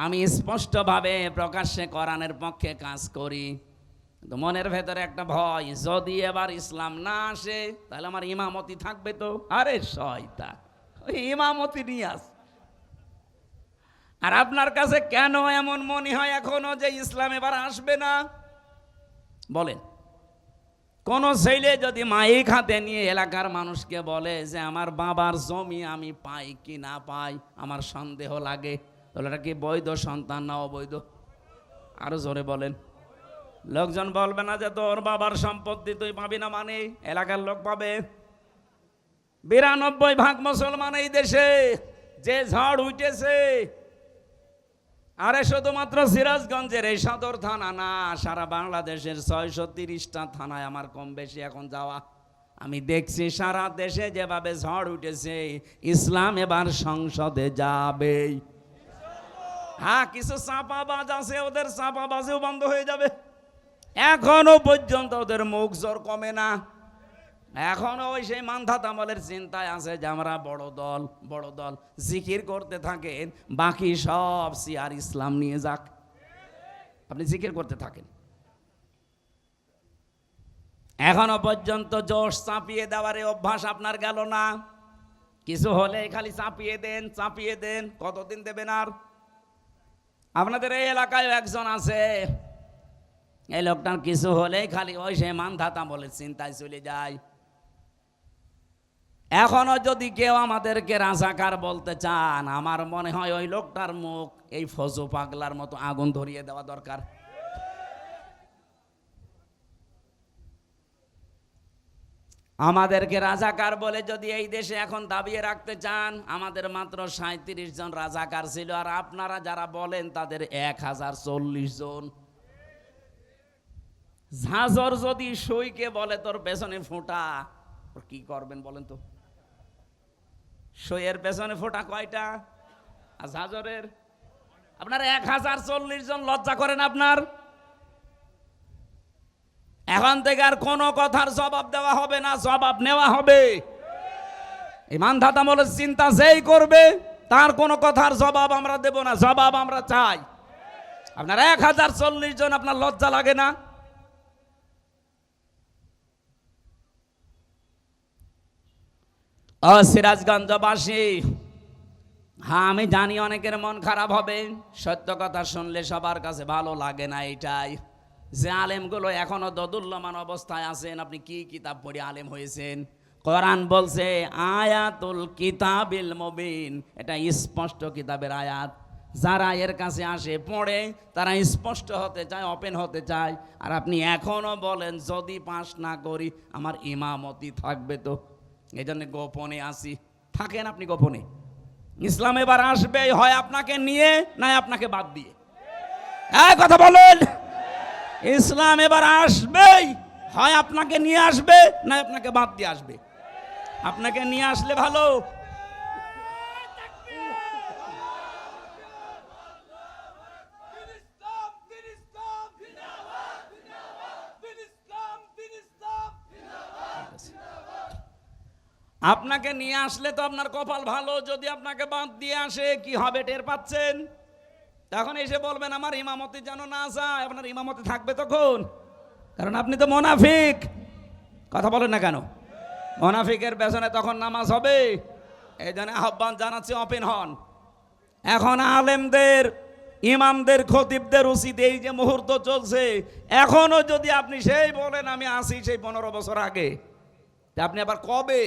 আমি স্পষ্টভাবে প্রকাশ্যে কোরআনের পক্ষে কাজ করি, কিন্তু মনের ভেতরে একটা ভয়, যদি এবার ইসলাম না আসে তাহলে আমার ইমামতি থাকবে তো। আরে শয়তান, ওই ইমামতি নিয়ে আস। আর আপনার কাছে কেন এমন মনে হয় এখনো যে ইসলাম এবার আসবে না? বলেন, কোন ছেলে যদি মাইক হাতে নিয়ে এলাকার মানুষকে বলে যে আমার বাবার জমি আমি পাই কি না পাই আমার সন্দেহ লাগে, তাহলে এটা কি বৈধ সন্তান না অবৈধ? আরো জোরে বলেন। লোকজন বলবে না যে তোর বাবার সম্পত্তি তুই পাবি না, মানে এলাকার লোক পাবে। 92% মুসলমান এই দেশে, যে ঝড় উঠেছে। আরে শুধুমাত্র সিরাজগঞ্জের এই সদর থানা না, সারা বাংলাদেশের 630টা থানায় আমার কম বেশি এখন যাওয়া, আমি দেখছি সারা দেশে যেভাবে ঝড় উঠেছে, ইসলাম এবার সংসদে যাবে। হ্যাঁ, কিছু চাপাবাজ আছে, ওদের চাপাবাজিও বন্ধ হয়ে যাবে। এখনো পর্যন্ত ওদের মুখ জোর কমে না, এখনো ওই সেই মান্ধাত আমলের চিন্তায় আছে যে আমরা বড় দল, বড় দল জিকির করতে থাকেন, বাকি সব সিয়ার ইসলাম নিয়ে যাক। আপনি জিকির করতে থাকেন, এখনো পর্যন্ত জোশ চাপিয়ে দেওয়ার অভ্যাস আপনার গেল না। কিছু হলে খালি চাপিয়ে দেন, চাপিয়ে দেন, কতদিন দেবেন আর? আপনাদের এই এলাকায় একজন আছে, এই লোকটার কিছু হলেই খালি ওই সে মান্ধাত আমলের চিন্তায় চলে যায়। এখনো যদি কেউ আমাদেরকে রাজাকার বলতে চান, আমার মনে হয় ওই লোকটার মুখ এই ফজু পাগলার মতো আগুন ধরিয়ে দেওয়া দরকার। আমাদেরকে রাজাকার বলে যদি এই দেশে এখন দাবিয়ে রাখতে চান, আমাদের মাত্র 37 জন রাজাকার ছিল, আর আপনারা যারা বলেন তাদের 1040 জন। ঝাঁঝর যদি সইকে বলে তোর পেছনে ফোঁটা, কি করবেন বলেন তো? সইয়ের পেছনে ফোঁটা কয়টা? আর ঝাঁঝরের আপনার 1040 জন। লজ্জা করেন আপনার? এখন থেকে আর কোনো কথার জবাব দেওয়া হবে না, জবাব নেওয়া হবে। ইমানদাতামূলক চিন্তা যেই করবে তার কোনো কথার জবাব আমরা দেব না, জবাব আমরা চাই। আপনার 1040 জন, আপনার লজ্জা লাগে না? ও সিরাজগঞ্জবাসী, হ্যাঁ আমি জানি অনেকের মন খারাপ হবে, সত্য কথা শুনলে সবার কাছে ভালো লাগে না। এটাই যে আলেমগুলো এখনো দোদুল্যমান অবস্থায় আছেন, আপনি কি কিতাব পড়ে আলেম হয়েছেন? কোরআন বলছে আয়াতুল কিতাবিল মুবিন, এটা স্পষ্ট কিতাবের আয়াত। যারা এর কাছে আসে পড়ে তারা স্পষ্ট হতে চায়, ওপেন হতে চায়। আর আপনি এখনো বলেন যদি পাস না করি আমার ইমামতি থাকবে। তো এই জন্য গোপনে আসি। থাকেন আপনি গোপনে। ইসলাম এবার আসবে হয় আপনাকে নিয়ে নয় আপনাকে বাদ দিয়ে। এই কথা বলেন, ইসলাম এবার আসবেই হয় আপনাকে নিয়ে আসবে না আপনাকে বাদ দিয়ে আসবে। আপনাকে নিয়ে আসলে ভালো। আপনাকে নিয়ে আসলে তো আপনার কপাল ভালো, যদি আপনাকে বাদ দিয়ে আসে কি হবে টের পাচ্ছেন? তখন এসে বলবেন আমার ইমামতি যেন না যায়। আপনার ইমামতি থাকবে তখন, কারণ আপনি তো মুনাফিক। কথা বলেন না কেন? মুনাফিকের পেছনে তখন নামাজ হবে। এই জন্য আহ্বান জানাচ্ছি, ওপেন হন। এখন আলেমদের, ইমামদের, খতিবদের উচিত এই যে মুহূর্ত চলছে, এখনো যদি আপনি সেই বলেন আমি আসি সেই 15 বছর আগে, তা আপনি আবার কবে?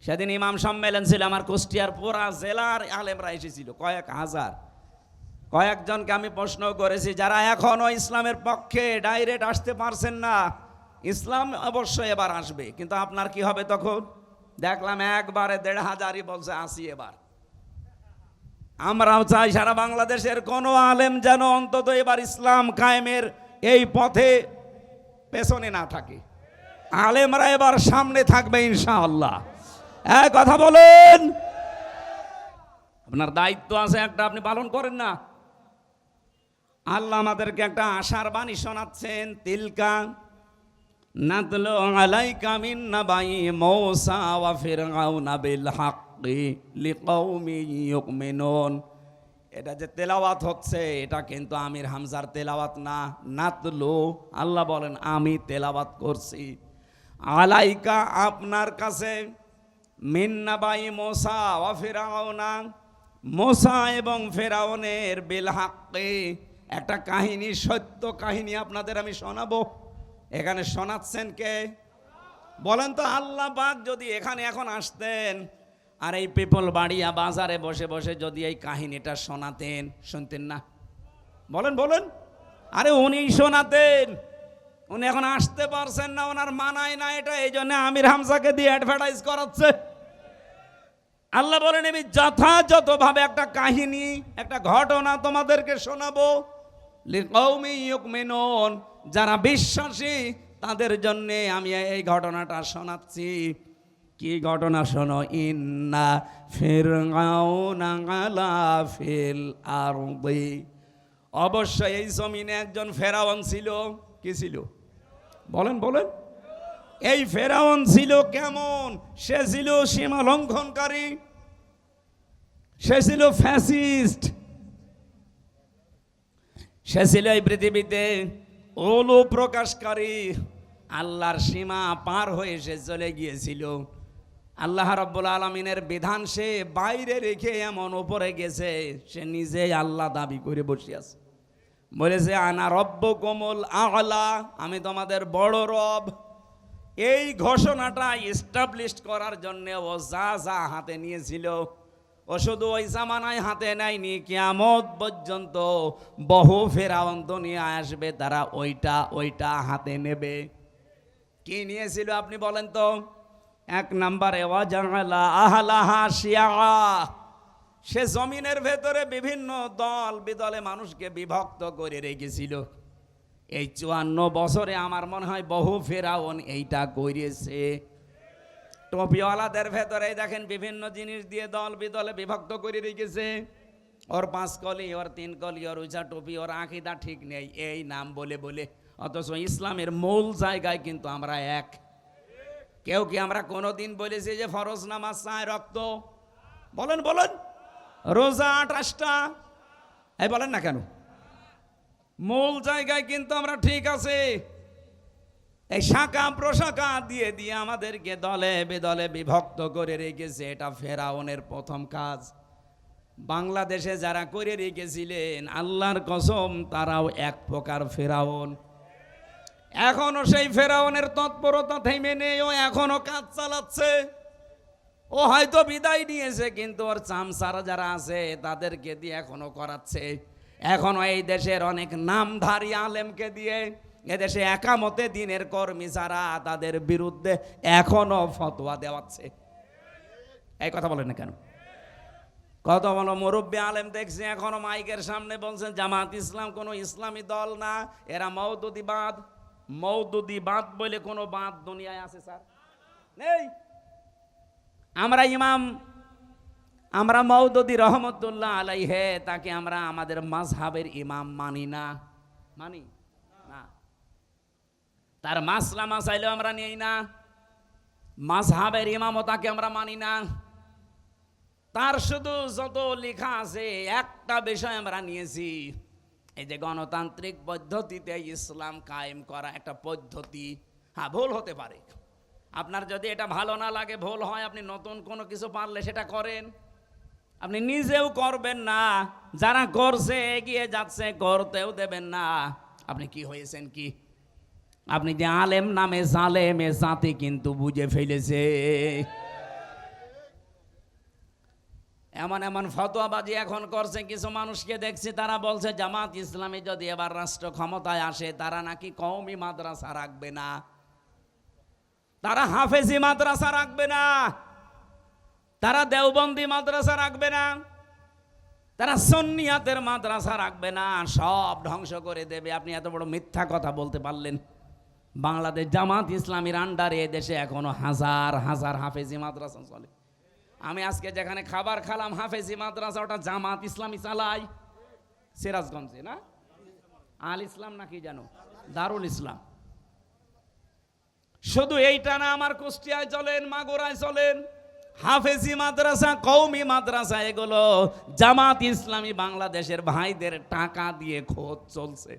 সেদিন ইমাম সম্মেলন ছিল আমার কুষ্টিয়ার পুরা জেলার আলেমরা এসেছিল, কয়েক হাজার। কয়েকজনকে আমি প্রশ্ন করেছি যারা এখনো ইসলামের পক্ষে ডাইরেক্ট আসতে পারছেন না, ইসলাম অবশ্যই এবার আসবে, কিন্তু আপনার কি হবে তখন? দেখলাম একবারে 1500ই বলছে আসি এবার। আমরাও চাই সারা বাংলাদেশের কোনো আলেম যেন অন্তত এবার ইসলাম কায়েমের এই পথে পেছনে না থাকে। আলেমরা এবার সামনে থাকবে ইনশাআল্লাহ। এক কথা বলেন, আপনার দায়িত্ব আছে একটা, আপনি পালন করেন না। আল্লাহ আমাদেরকে একটা আশার বাণী শোনাচ্ছেন, তিলকা নাতলু আলাইকা মিন নাবাই মূসা ওয়া ফিরআউনা বিল হাক্কি লিকাউমিন ইউমিনুন। এটা যে তেলাওয়াত হচ্ছে এটা কিন্তু আমির হামজার তেলাওয়াত না, নাতলু, আল্লাহ বলেন আমি তেলাওয়াত করছি। আলাইকা আপনার কাছে, মিন নাবাই মূসা ওয়া ফিরআউনা, মূসা এবং ফেরাউনের বিল হাক্কি, একটা কাহিনী, সত্য কাহিনী আপনাদের আমি শোনাবো। এখানে শোনাচ্ছেন কে বলেন তো? আল্লাহ পাক যদি এখানে এখন আসতেন আর এই পিপল বাড়িয়া বাজারে বসে বসে যদি এই কাহিনীটা শোনাতেন, শুনতেন না? বলেন বলেন। আরে উনি শোনাতেন, উনি এখন আসতে পারছেন না, ওনার মানায় না এটা, এই জন্য আমির হামজাকে দিয়ে অ্যাডভার্টাইজ করাচ্ছে। আল্লাহ বলেন আমি যথাযথভাবে একটা কাহিনী, একটা ঘটনা তোমাদেরকে শোনাবো, লিকাউমি ইউমিনুন, যারা বিশ্বাসী তাদের জন্য আমি এই ঘটনাটা শোনাচ্ছি। কি ঘটনা শোনো? ইন্না ফিরআউনা আলা ফিল আরদি, অবশ্যই এই জমিনে একজন ফেরাউন ছিল। কি ছিল? বলেন বলেন। এই ফেরাউন ছিল কেমন? সে ছিল সীমা লঙ্ঘনকারী, সে ছিল ফ্যাসিস্ট, সে ছিল এই পৃথিবীতে ওলু প্রকাশকারী। আল্লাহর সীমা পার হয়ে সে চলে গিয়েছিল। আল্লাহ রাব্বুল আলামিনের বিধান সে বাইরে রেখে এমন উপরে গেছে, সে নিজে আল্লাহ দাবি করে বসে আছে। বলেছে আনা রব্বুকুমুল আ'লা, আমি তোমাদের বড় রব। এই ঘোষণাটা এস্টাবলিশ করার জন্য ও যা যা হাতে নিয়েছিল, ও শুধু ওই জামানায় হাতে নেয়নি, কিয়ামত পর্যন্ত বহু ফেরাউন দুনিয়া আসবে, তারা ওইটা হাতে নেবে। কি নিয়েছিল আপনি বলেন তো? 1 নম্বরে ওয়াজাআলা আহলাহা শিয়া, সে জমিনের ভেতরে বিভিন্ন দল বিদলে মানুষকে বিভক্ত করে রেখেছিল। এই 54 বছরে আমার মনে হয় বহু ফেরাউন এইটা করেছে। টপিওয়ালাদের ভেতরে দেখেন বিভিন্ন জিনিস দিয়ে দল বিদলে বিভক্ত করে রেখেছে। ওর 5 কলি, ওর 3 কলি, ওর উঁচা টুপি, ওর আকীদা ঠিক নেই, এই নাম বলে বলে, অথচ ইসলামের মূল জায়গায় কিন্তু আমরা এক। কেউ কি আমরা কোনোদিন বলেছি যে ফরজ নামাজ চায় রক্ত? বলেন বলেন। রোজা 28টা, এই বলেন না কেন? মূল জায়গায় কিন্তু আমরা ঠিক আছে। এই শাখা প্রশাখা দিয়ে দিয়ে আমাদেরকে দলে বেদলে বিভক্ত করে রেখেছে। এটা ফেরাউনের প্রথম কাজ। বাংলাদেশে যারা করে রেখেছিলেন, আল্লাহর কসম তারাও এক প্রকার ফেরাউন। এখনো সেই ফেরাউনের তৎপরতা থেমে নেই, ও এখনো কাজ চালাচ্ছে। ও হয়তো বিদায় নিয়েছে, কিন্তু ওর চামচারা যারা আছে তাদেরকে দিয়ে এখনো করাচ্ছে। এখনো এই দেশের অনেক নামধারী আলেমকে দিয়ে এদেশে একামতে দিনের কর্মী যারা, তাদের বিরুদ্ধে এখনো ফতোয়া দেওয়াচ্ছে। এই কথা বলেন না কেন? কত বলো মুরব্বী আলেম দেখছি এখনো মাইকের সামনে বলছেন জামাত ইসলাম কোনো ইসলামী দল না, এরা মওদুদিবাদ। মওদুদিবাদ বলে কোনো বাদ দুনিয়ায় আছে স্যার? নেই। আমরা মওদুদি রহমতুল্লাহ আলাইহে তাকে আমরা আমাদের মাযহাবের ইমাম মানি না। মানি না। তার মাসলা মাসাইলেও আমরা নেই না। মাযহাবের ইমামও তাকে আমরা মানি না। তার শুধু যত লেখা আছে একটা বিষয় আমরা নিয়েছি, এই যে গণতান্ত্রিক পদ্ধতিতে ইসলাম কায়েম করা একটা পদ্ধতি। হ্যাঁ, ভুল হতে পারে। আপনার যদি এটা ভালো না লাগে, ভুল হয়, আপনি নতুন কোনো কিছু পারলে সেটা করেন। আপনি নিজেও করবেন না, যারা করছে এগিয়ে যাচ্ছে করতেও দেবেন না। আপনি কি হয়েছেন কি? আপনি যে আলেম নামে জালেম, এ জাতি কিন্তু বুঝে ফেলেছে। এমন এমন ফতোয়াবাজি এখন করছে, কিছু মানুষকে দেখছি তারা বলছে জামাত ইসলামী যদি এবার রাষ্ট্র ক্ষমতায় আসে, তারা নাকি কওমি মাদ্রাসা রাখবে না, তারা হাফেজি মাদ্রাসা রাখবে না, তারা দেওবন্দি মাদ্রাসা রাখবে না, তারা সুন্নিয়াতের মাদ্রাসা রাখবে না, সব ধ্বংস করে দেবে। আপনি এত বড় মিথ্যা কথা বলতে পারলেন? বাংলাদেশ জামাত ইসলামীর আন্ডারে দেশে এখনো হাজার হাজার হাফেজি মাদ্রাসা চলে। আমি আজকে যেখানে খাবার খালাম হাফেজি মাদ্রাসা, ওটা জামাত ইসলামী চালাই, সিরাজগঞ্জে না? আল ইসলাম নাকি জানো, দারুল ইসলাম। শুধু এইটা না, আমার কুষ্টিয়ায় চলেন, মাগুরায় চলেন, হাফেজি মাদ্রাসা, কওমি মাদ্রাসা, এগুলো জামাত ইসলামী বাংলাদেশের ভাইদের টাকা দিয়ে খোঁজ চলছে।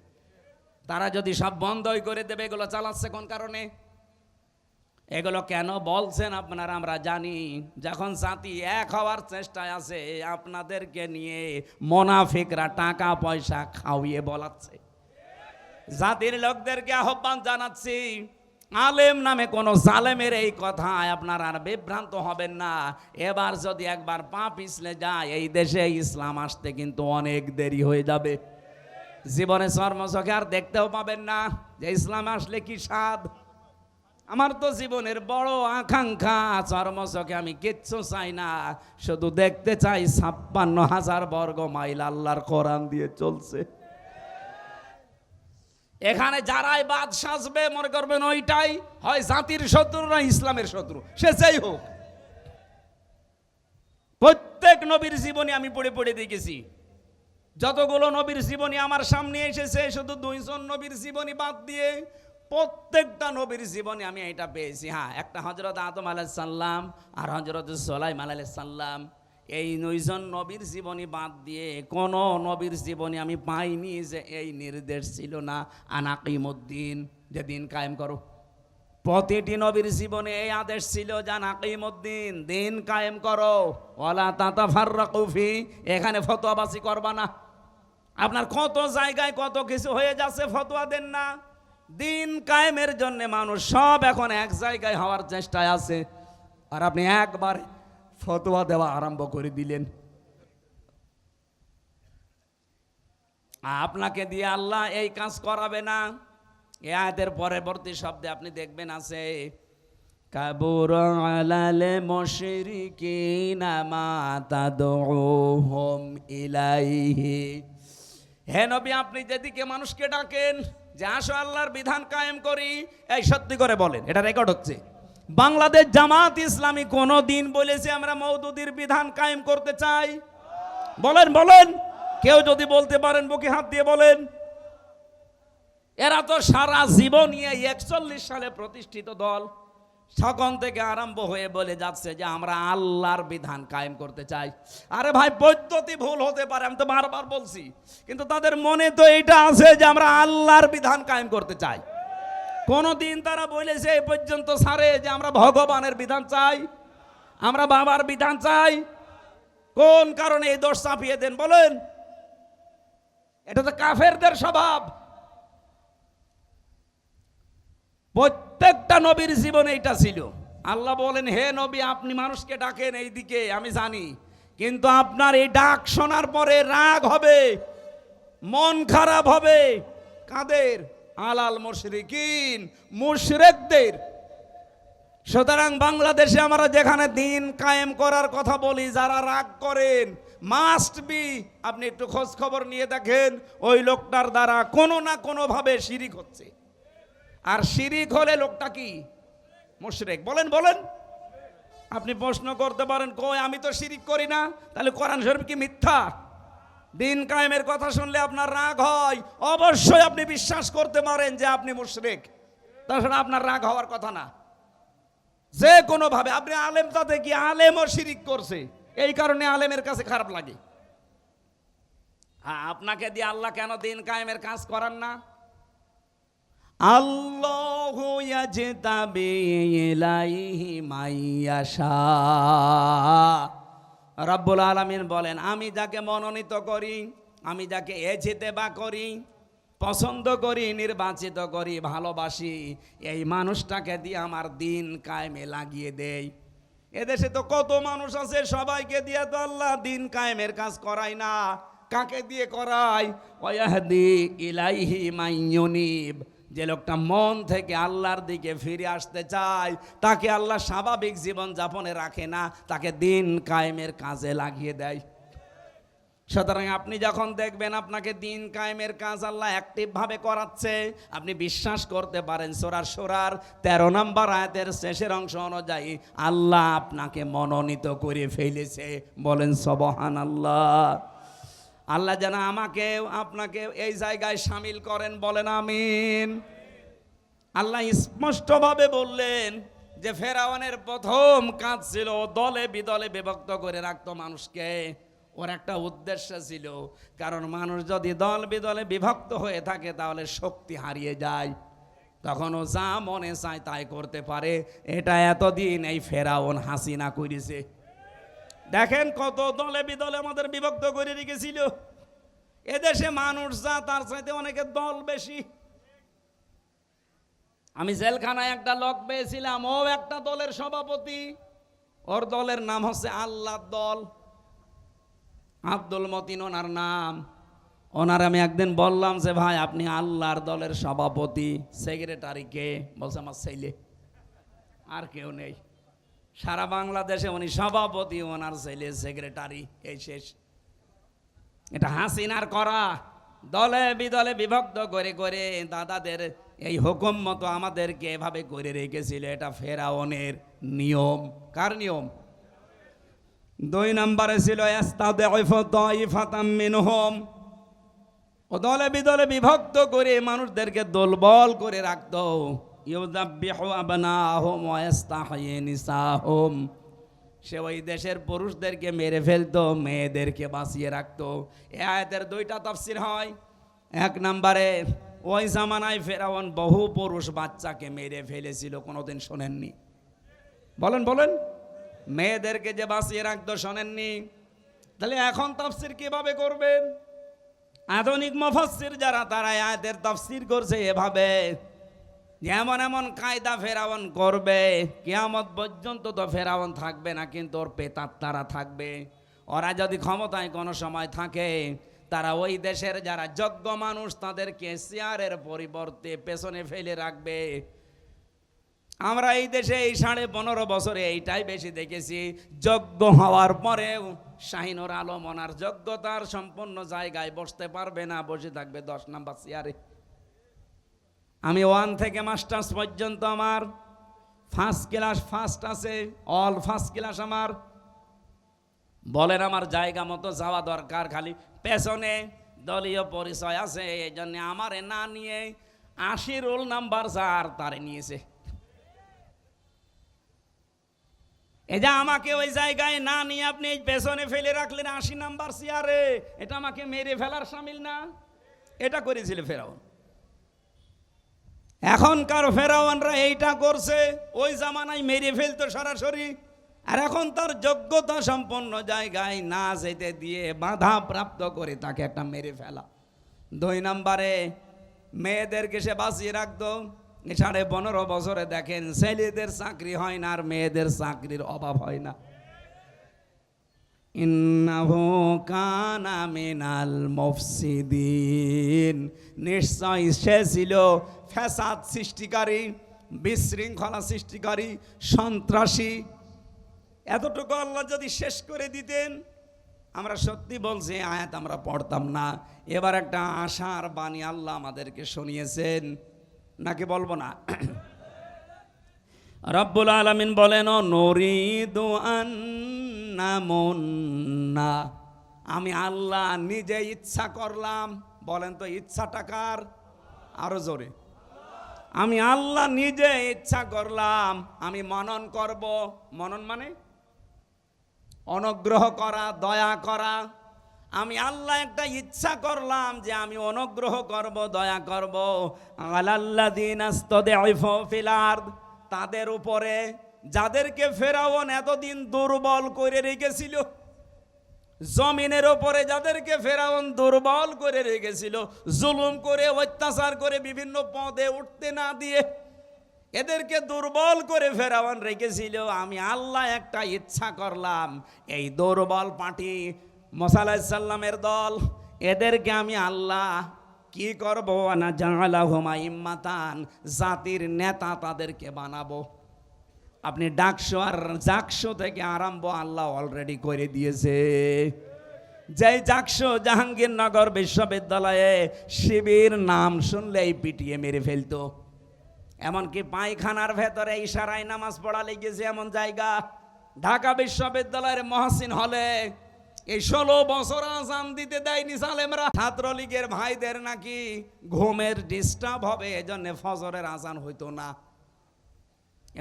তারা যদি সব বন্ধই করে দেবে, এগুলো চালাচ্ছে কোন কারণে? এগুলো কেন বলছেন আপনারা আমরা জানি। যখন জাতি এক হওয়ার চেষ্টায় আছে, আপনাদেরকে নিয়ে মুনাফিকরা টাকা পয়সা খাওয়িয়ে বলাচ্ছে। জাতির লোকদেরকে আহ্বান জানাচ্ছি, আলেম নামে কোন জালেমের এই কথায় আপনারা আর বিভ্রান্ত হবেন না। এবার যদি একবার পা পিছলে যায়, এই দেশে ইসলাম আসতে কিন্তু অনেক দেরি হয়ে যাবে। জীবনে চর্মচোখে আর দেখতেও পাবেন না যে ইসলাম আসলে কি স্বাদ। আমার তো জীবনের বড় আকাঙ্ক্ষা, চর্মচোখে আমি কিচ্ছু চাই না, শুধু দেখতে চাই 56,000 বর্গ মাইল আল্লাহর কোরআন দিয়ে চলছে। এখানে যারাই বাদ সাজবে, মনে করবেন ওইটাই হয় জাতির শত্রু না ইসলামের শত্রু, সে যাই হোক। প্রত্যেক নবীর জীবনী আমি পড়ে পড়ে দেখেছি। যতগুলো নবীর জীবনী আমার সামনে এসেছে, শুধু 2 জন নবীর জীবনী বাদ দিয়ে প্রত্যেকটা নবীর জীবনী আমি এটা পেয়েছি। হ্যাঁ, একটা হযরত আদম আলাইহিস সালাম আর হযরত সুলাইমান আলাইহিস সালাম, এই 2 জন নবীর জীবনী বাদ দিয়ে কোন নবীর জীবনী আমি পাইনি যে এই নির্দেশ ছিল না আনাকিমুদ্দিন, যে দিন কায়েম করো। প্রতিটি নবীর জীবনে এই আদেশ ছিল যে আনাকিমুদ্দিন, দিন কায়েম করো, ওয়ালা তাতাফাররাকু ফি, এখানে ফতোয়াবাজি করবা না। আপনার কত জায়গায় কত কিছু হয়ে যাচ্ছে, ফতোয়া দেন না। দিন কায়েমের জন্য মানুষ সব এখন এক জায়গায় হওয়ার চেষ্টায় আছে, আর আপনি একবার ফতোয়া দেওয়া আরম্ভ করে দিলেন। আপনাকে দিয়ে আল্লাহ এই কাজ করাবে না। এই আয়াতের পরবর্তী শব্দে আপনি দেখবেন আছে কাবুর আলাল মুশরিকিনা মা তাদউহুম ইলাইহি। হে নবী, আপনি যেদিকে মানুষকে ডাকেন যে আসো আল্লাহর বিধান কায়েম করি, এই সত্যি করে বলেন, এটা রেকর্ড হচ্ছে। বাংলাদেশ জামাত ইসলামী কোন দিন বলেছে আমরা মওদুদির বিধান কায়েম করতে চাই? বলেন বলেন, কেউ যদি বলতে পারেন বুকে হাত দিয়ে বলেন। এরা তো সারা জীবন নিয়ে 41 সালে প্রতিষ্ঠিত দল, তখন থেকে আরম্ভ হয়ে বলে যাচ্ছে যে আমরা আল্লাহর বিধান কায়েম করতে চাই। আরে ভাই, পদ্ধতি ভুল হতে পারে, আমি তো বারবার বলছি, কিন্তু তাদের মনে তো এইটা আছে যে আমরা আল্লাহর বিধান কায়েম করতে চাই। কোনদিন তারা বলেছে এই পর্যন্ত সারে যে আমরা ভগবানের বিধান চাই, আমরা বাবার বিধান চাই? কোন কারণে এই দোষ চাপিয়ে দেন বলেন? এটা তো কাফেরদের স্বভাব। প্রত্যেকটা নবীর জীবনে এটা ছিল। আল্লাহ বলেন, হে নবী, আপনি মানুষকে ডাকেন এই দিকে, আমি জানি, কিন্তু আপনার এই ডাক শোনার পরে রাগ হবে, মন খারাপ হবে। কাদের? আলাল মুশরিকিন, মুশরিকদের। সুতরাং বাংলাদেশে আমরা যেখানে দিন কায়েম করার কথা বলি, যারা রাগ করেন, মাস্ট বি আপনি একটু খোঁজ খবর নিয়ে দেখেন ওই লোকটার দ্বারা কোনো না কোনো ভাবে শিরিক হচ্ছে। আর শিরিক হলে লোকটা কি? মুশরিক। বলেন বলেন। আপনি প্রশ্ন করতে পারেন, কই আমি তো শিরিক করি না, তাহলে কোরআন শরীফ কি মিথ্যা? দিন কায়েমের কথা শুনলে আপনার রাগ হয়, অবশ্যই আপনি বিশ্বাস করতে পারেন যে আপনি মুশরিক, তাছাড়া আপনার রাগ হওয়ার কথা না। যে কোনো ভাবে আপনি আলেম, তাতে কি আলেমও শিরিক করছে, এই কারণে আলেমের কাছে খারাপ লাগে। আপনাকে দিয়ে আল্লাহ কেন দিন কায়েমের কাজ করান না? আল্লাহু ইয়াজতাবি ইলাইহি মাইয়াশা। রব্বুল আলামিন বলেন, আমি যাকে মনোনীত করি, আমি যাকে ইজতেবা করি, পছন্দ করি, নির্বাচিত করি, ভালোবাসি, এই মানুষটাকে দিয়ে আমার দিন কায়েমে লাগিয়ে দেই। এদেশে তো কত মানুষ আছে, সবাইকে দিয়ে তো আল্লাহ দিন কায়েমের কাজ করায় না। কাকে দিয়ে করায়? ওয়াহদি ইলাইহি মাইয়ুনিব। যে লোকটা মন থেকে আল্লাহর দিকে ফিরে আসতে চায়, তাকে আল্লাহ স্বাভাবিক জীবন যাপনে রাখে না, তাকে দিন কায়েমের কাজে লাগিয়ে দেয়। সুতরাং আপনি যখন দেখবেন আপনাকে দিন কায়েমের কাজ আল্লাহ অ্যাক্টিভ ভাবে করাচ্ছে, আপনি বিশ্বাস করতে পারেন সূরা শুরার 13 নম্বর আয়াতের শেষের অংশ অনুযায়ী আল্লাহ আপনাকে মনোনীত করে ফেলেছে। বলেন সুবহানাল্লাহ। আল্লাহ যেন আমাকে আপনাকে এই জায়গায় শামিল করেন, বলেন আমিন। আল্লাহ স্পষ্টভাবে বললেন যে ফেরাউনের প্রথম কাজ ছিল দলে বিদলে বিভক্ত করে রাখতো মানুষকে। ওর একটা উদ্দেশ্য ছিল, কারণ মানুষ যদি দল বিদলে বিভক্ত হয়ে থাকে তাহলে শক্তি হারিয়ে যায়, তখন ও যা মনে চায় তাই করতে পারে। এটা এতদিন এই ফেরাউন হাসিনা করেছে। দেখেন কত দলে বিদলে আমাদের বিভক্ত করে রেখেছিল। এদেশে মানুষ যা, তার চাইতে অনেকের দল বেশি। আমি জেলখানায় একটা লোক পেয়েছিলাম, ও একটা দলের সভাপতি, ওর দলের নাম হচ্ছে আল্লাহর দল, আব্দুল মতিন ওনার নাম। ওনার আমি একদিন বললাম যে ভাই আপনি আল্লাহর দলের সভাপতি, সেক্রেটারি কে? বলছে আমার ছেলে, আর কেউ নেই। সারা বাংলাদেশে উনি সভাপতি, ওনার ছেলে সেক্রেটারি, এই শেষ। এটা হাসিনার করা, দলে বিদলে বিভক্ত করে করে দাদাদের এই হুকুম মতো আমাদেরকে এভাবে করে রেখেছিল। এটা ফেরাউনের নিয়ম। কার নিয়ম? 2 নম্বরে ছিল ইস্তাদঈফু তাইফাতাম মিনহুম। ও দলে বিদলে বিভক্ত করে মানুষদেরকে দুর্বল করে রাখতো। ইউযাব্বিহু আবনাহুম ওয়া ইস্তাহয়ি নিসাহুম। সে ওই দেশের পুরুষদেরকে মেরে ফেলতো, মেয়েদেরকে বাঁচিয়ে রাখতো। এই আয়াতের 2টা তাফসীর হয়। 1 নম্বরে ওই জামানায় ফেরাউন বহু পুরুষ বাচ্চাকে মেরে ফেলেছিল, কোনোদিন শোনেননি? বলেন বলেন। মেয়েদেরকে যে বাঁচিয়ে রাখতো, শোনেননি? তাহলে এখন তাফসীর কিভাবে করবেন? আধুনিক মুফাসসির যারা, তারা আয়াতের তাফসীর করছে এভাবে, যেমন এমন কায়দা ফেরাউন করবে, কিয়ামত পর্যন্ত তো ফেরাউন থাকবে না, কিন্তু ওর পেতাত্তারা থাকবে। ওরা যদি ক্ষমতায় কোনো সময় থাকে, তারা ওই দেশের যারা যোগ্য মানুষ তাদেরকে চেয়ারের পরিবর্তে পেছনে ফেলে রাখবে। আমরা এই দেশে এই 15.5 বছরে এইটাই বেশি দেখেছি। যোগ্য হওয়ার পরেও শাহিনুর আলম ওনার যোগ্যতার সম্পূর্ণ জায়গায় বসতে পারবে না, বসে থাকবে 10 নম্বর চেয়ারে। আমি 1 থেকে মাস্টার্স পর্যন্ত আমার ফার্স্ট ক্লাস ফার্স্ট আছে, অল ফার্স্ট ক্লাস আমার। বলেন আমার জায়গা মতো যাওয়া দরকার, খালি পেছনে দলীয় পরিচয় আছে, এই জন্য আমারে না নিয়ে 80 রোল নাম্বার যার তারে নিয়েছে। এই যে আমাকে ওই জায়গায় না নিয়ে আপনি এই পেছনে ফেলে রাখলেন 80 নাম্বার চেয়ারে, এটা আমাকে মেরে ফেলার শামিল না? এটা করেছিল ফেরাউন। এখনকার ফেরাউনরা এইটা করছে, ওই জামানায় মেরে ফেলতো সরাসরি। আর এখন তার যোগ্যতা সম্পন্ন জায়গায় না যেতে দিয়ে বাধা প্রাপ্ত করে তাকে একটা মেরে ফেলা। 2 নম্বরে মেয়েদেরকে সে বাঁচিয়ে রাখতো। 15.5 বছরে দেখেন ছেলেদের চাকরি হয় না আর মেয়েদের চাকরির অভাব হয় না। ইন্নাহু কানা মিনাল মুফসিদিন, নিশ্চয় সে ছিল ফ্যাসাদ সৃষ্টিকারী, বিশৃঙ্খলা সৃষ্টিকারী, সন্ত্রাসী। এতটুকু আল্লাহ যদি শেষ করে দিতেন, আমরা সত্যি বলছি আয়াত আমরা পড়তাম না। এবার একটা আশার বাণী আল্লাহ আমাদেরকে শুনিয়েছেন, নাকি বলবো না? রব্বুল আলামিন বলেন, নুরিদু আন্নামুন্না, আমি আল্লাহ নিজে ইচ্ছা করলাম। বলেন তো ইচ্ছাটা কার? আরো জোরে। আমি আল্লাহ নিজে ইচ্ছা করলাম, আমি মনন করব। মনন মানে অনুগ্রহ করা, দয়া করা। আমি আল্লাহ একটা ইচ্ছা করলাম যে আমি অনুগ্রহ করব, দয়া করব আলাল্লাযিনা ইসতাদঈফু ফিল আরদ, তাদের উপরে যাদেরকে ফেরাউন এতদিন দুর্বল করে রেখেছিল। জমিনের উপরে যাদেরকে ফেরাউন দুর্বল করে রেখেছিল, জুলুম করে, অত্যাচার করে, বিভিন্ন পদে উঠতে না দিয়ে এদেরকে দুর্বল করে ফেরাউন রেখেছিল। আমি আল্লাহ একটা ইচ্ছা করলাম, এই দুর্বল পার্টি মুসা আলাইহিস সালামের দল, এদেরকে আমি আল্লাহ কি করব? না জাআলাহুম আইম্মাতান, জাতির নেতা তাদেরকে বানাবো। আপনি ডাকশো আর জাকশো থেকে আরম্ভ আল্লাহ অলরেডি করে দিয়েছে। যেই জাকশো জাহাঙ্গীরনগর বিশ্ববিদ্যালয়ে শিবির নাম শুনলেই পিটিয়ে মেরে ফেলতো। এমনকি পায়খানার ভেতরে ইশারায় নামাজ পড়া লেগেছে এমন জায়গা। ঢাকা বিশ্ববিদ্যালয়ের মহসিন হলে এই 16 বছর আজান দিতে দেয়নি সালেমরা। ছাত্রলীগের ভাইদের নাকি ঘুমের ডিস্টার্ব হবে, এজন্য ফজরের আজান হইতো না।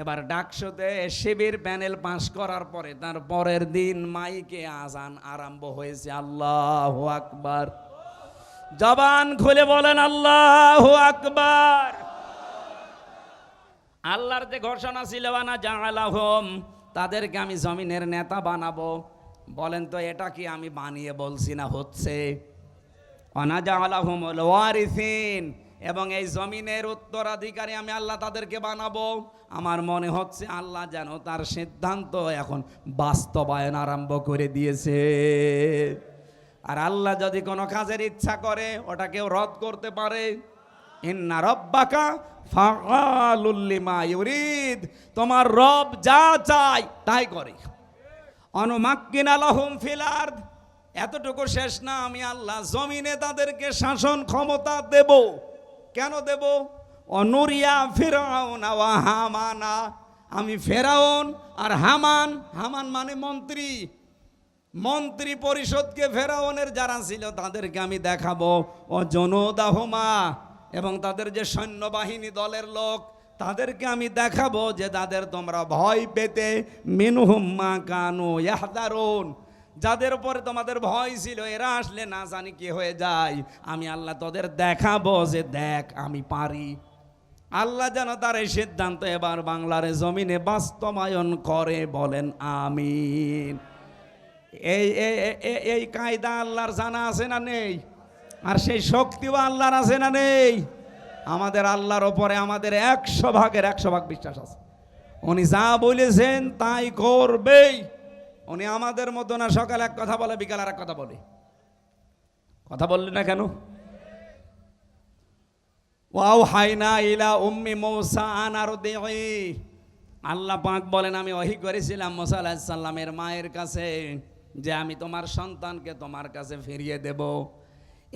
এবার ডাকশোতে শিবির প্যানেল পাস করার পরে তার পরের দিন মাইকে আজান আরম্ভ হয়েছে। আল্লাহু আকবার, জবান খুলে বলেন আল্লাহু আকবার। আল্লাহর যে ঘোষণা ছিল, না জাআলাহুম, তাদেরকে আমি জমিনের নেতা বানাবো। বলেন তো এটা কি আমি বানিয়ে বলছি না হচ্ছে? ওয়ানা জাআলাহুমুল ওয়ারিসিন, এবং এই জমিনের উত্তরাধিকারী আমি আল্লাহ তাদেরকে বানাবো। আমার মনে হচ্ছে আল্লাহ যেন তার সিদ্ধান্ত এখন বাস্তবায়ন আরম্ভ করে দিয়েছে। আর আল্লাহ যদি কোনো কাজের ইচ্ছা করে ওটা কেউ রদ করতে পারে? ইন্না রব্বাকা ফাআলুল লিমা ইউরিদ, তোমার রব যা চায় তাই করে। অনুমাক্কিনা লাহুম ফিল আরদ, এতটুকু শেষ না, আমি আল্লাহ জমিনে তাদেরকে শাসন ক্ষমতা দেব। কেন দেব? অনুরিয়া ফিরাউন ওয়া হামানা, আমি ফেরাউন আর হামান, হামান মানে মন্ত্রী, মন্ত্রী পরিষদকে ফেরাউনের যারা ছিল তাদেরকে আমি দেখাবো। ও জনুদাহুমা, এবং তাদের যে সৈন্যবাহিনী দলের লোক তাদেরকে আমি দেখাবো যে তাদের তোমরা ভয় পেতে, মিনহুম মা কানু ইয়াহদারুন, যাদের উপরে তোমাদের ভয় ছিল এরা আসলে না জানি কি হয়ে যায়, আমি আল্লাহ তোদের দেখাবো যে দেখ আমি পারি। আল্লাহ যেন তার এই সিদ্ধান্ত এবার বাংলার জমিনে বাস্তবায়ন করে, বলেন আমিন। এই কায়দা আল্লাহর জানা আছে না নেই? আর সেই শক্তিও আল্লাহর আছে না নেই? আমাদের আল্লাহর ওপরে আমাদের 100 ভাগের 100 ভাগ বিশ্বাস আছে। উনি যা বলেছেন তাই করবেই। উনি আমাদের মতো না, সকালে এক কথা বলে বিকাল আর এক কথা বলে। কথা বললেন না কেন? ওয়াও হাইনা ইলা উম্মি মূসা আন আরদিহি, আল্লাহ পাক বলেন আমি ওহী করেছিলাম মুসা আলাইহিস সালামের মায়ের কাছে যে আমি তোমার সন্তানকে তোমার কাছে ফিরিয়ে দেব।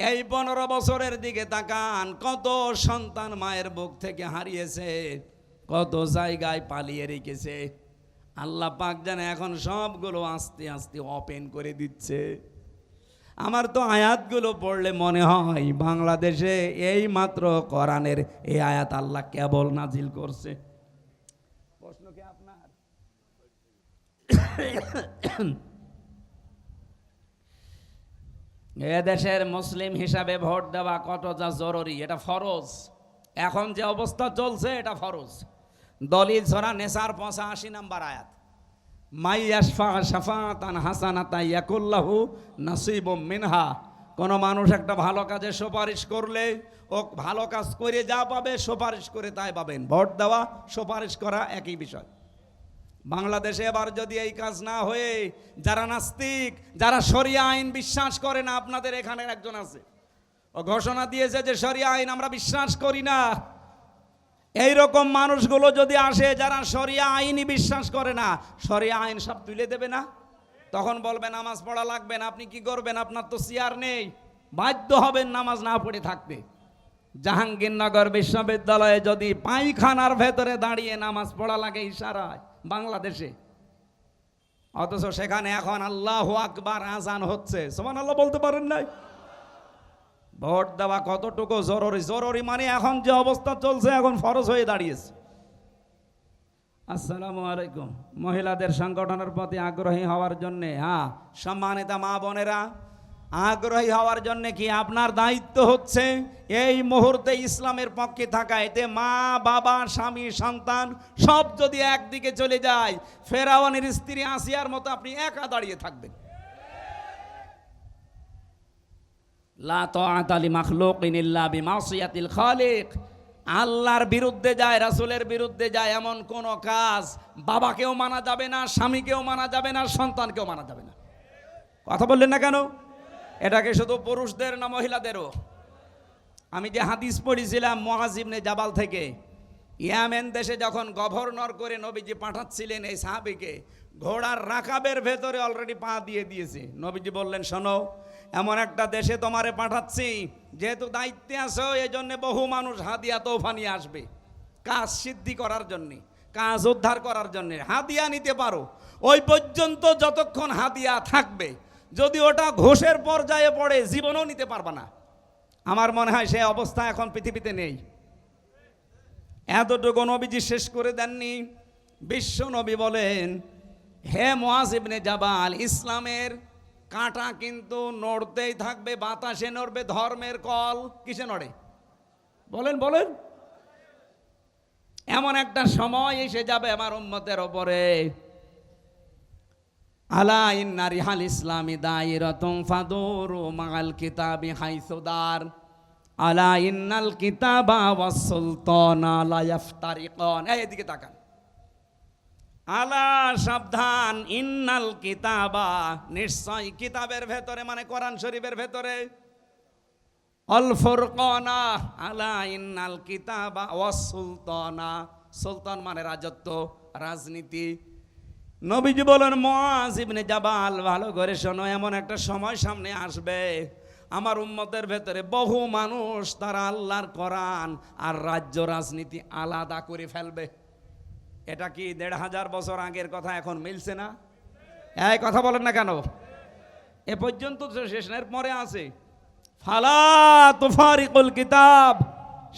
এই 15 বছরের দিকে তাকান, কত সন্তান মায়ের বুক থেকে হারিয়েছে, কত জায়গায় পালিয়ে রেখেছে। আল্লাহ পাক জানে এখন সবগুলো আস্তে আস্তে ওপেন করে দিচ্ছে। আমার তো আয়াতগুলো পড়লে মনে হয় বাংলাদেশে এই মাত্র কোরআনের এই আয়াত আল্লাহ কেবল নাজিল করছে। প্রশ্ন কি আপনার? এদেশের মুসলিম হিসাবে ভোট দেওয়া কতটা জরুরি, এটা ফরজ। এখন যে অবস্থা চলছে এটা ফরজ। দলিল সূরা নেসার 85 নম্বর আয়াত, মাই ইয়াশফা শাফাতান হাসানাতা ইয়াকুল্লাহু নাসিবুম মিনহা। কোনো মানুষ একটা ভালো কাজে সুপারিশ করলে ও ভালো কাজ করে যা পাবে সুপারিশ করে তাই পাবেন। ভোট দেওয়া সুপারিশ করা একই বিষয়। বাংলাদেশে এবার যদি এই কাজ না হয়ে যারা নাস্তিক, যারা শরিয়া আইন বিশ্বাস করে না, আপনাদের এখানে একজন আছে, ও ঘোষণা দিয়েছে যে শরিয়া আইন আমরা বিশ্বাস করি না। এই রকম মানুষগুলো যদি আসে যারা শরিয়া আইনই বিশ্বাস করে না, শরিয়া আইন সব তুলে দেবে না, তখন বলবে নামাজ পড়া লাগবে না। আপনি কি করবেন? আপনার তো চেয়ার নেই, বাধ্য হবেন নামাজ না পড়ে থাকতে। জাহাঙ্গীরনগর বিশ্ববিদ্যালয়ে যদি পায়খানার ভেতরে দাঁড়িয়ে নামাজ পড়া লাগে ইশারায় বাংলাদেশে, অথচ সেখানে এখন আল্লাহু আকবার আজান হচ্ছে, সুবহানাল্লাহ বলতে পারেন নাই? ভোট দেওয়া কতটুকু জরুরি? জরুরি মানে এখন যে অবস্থা চলছে এখন ফরজ হয়ে দাঁড়িয়েছে। আসসালামু আলাইকুম। মহিলাদের সংগঠনের প্রতি আগ্রহী হওয়ার জন্যে, হ্যাঁ সম্মানিত মা বোনেরা, আগ্রহী হওয়ার জন্যে কি আপনার দায়িত্ব হচ্ছে এই মুহূর্তে ইসলামের পক্ষে থাকা। এতে মা বাবা স্বামী সন্তান সব যদি একদিকে চলে যায়, ফেরাউনের স্ত্রী আসিয়ার মতো আপনি একা দাঁড়িয়ে থাকবেন। লা তাআতা লিমাখলুকিন ইল্লা বিমাসিয়াতিল খালিক। আল্লাহর বিরুদ্ধে যায়, রাসূলের বিরুদ্ধে যায় এমন কোন কাজ বাবাকেও মানা যাবে না, স্বামীকেও মানা যাবে না, সন্তানকেও মানা যাবে না। কথা বললেন না কেন? এটাকে শুধু পুরুষদের না মহিলাদেরও? আমি যে হাদিস পড়েছিলাম মুআয ইবনে জাবাল থেকে, ইয়ামেন দেশে যখন গভর্নর করে নবীজি পাঠাচ্ছিলেন এই সাহাবীকে, ঘোড়ার রাকাবের ভেতরে অলরেডি পা দিয়ে দিয়েছে। নবীজি বললেন, শোনো, এমন একটা দেশে তোমারে পাঠাচ্ছি, যেহেতু দায়িত্বে আছো এই জন্য বহু মানুষ হাদিয়া তোফা নিয়ে আসবে কাজ সিদ্ধি করার জন্যে, কাজ উদ্ধার করার জন্যে। হাদিয়া নিতে পারো, ওই পর্যন্ত যতক্ষণ হাদিয়া থাকবে। যদি ওটা ঘোষের পর্যায়ে পড়ে জীবনও নিতে পারবা না। আমার মনে হয় সে অবস্থা এখন পৃথিবীতে নেই। এতটুকু নবীজি শেষ করে দেননি। বিশ্ব নবী বলেন, হে মুআয ইবনে জাবাল, ইসলামের কাঁটা কিন্তু নড়তেই থাকবে, বাতাসে নড়বে। ধর্মের কল কিসে নড়ে? বলেন বলেন। এমন একটা সময় এসে যাবে আমার উম্মতের ওপরে, আলা ইন্না রিহাল ইসলামি দায়রাতুন ফাদুরু মাআল কিতাবি হাইসুদার, আলা ইন্নাল কিতাবা ওয়াস সুলতানা লা ইফতারিকান। এইদিকে তাকান। আলা সাবধান, ইন্নাল কিতাবা নিশ্চয়, কিতাবের ভেতরে মানে কোরআন শরীফের ভেতরে, আল ফুরকানা, আলা ইন্নাল কিতাবা ওয়াস সুলতানা, সুলতান মানে রাজত্ব, রাজনীতি। নবীজি বলেন, মুআয ইবনে জাবাল ভালো করে শোনো, এমন একটা সময় সামনে আসবে আমার উম্মতের ভেতরে বহু মানুষ তারা আল্লাহর কোরআন আর রাজ্য রাজনীতি আলাদা করে ফেলবে। এটা কি ১৫০০ বছর আগের কথা এখন মিলছে না? এই কথা বলেন না কেন? এ পর্যন্ত তো শেষের পরে আছে, ফালা তুফারিকুল কিতাব,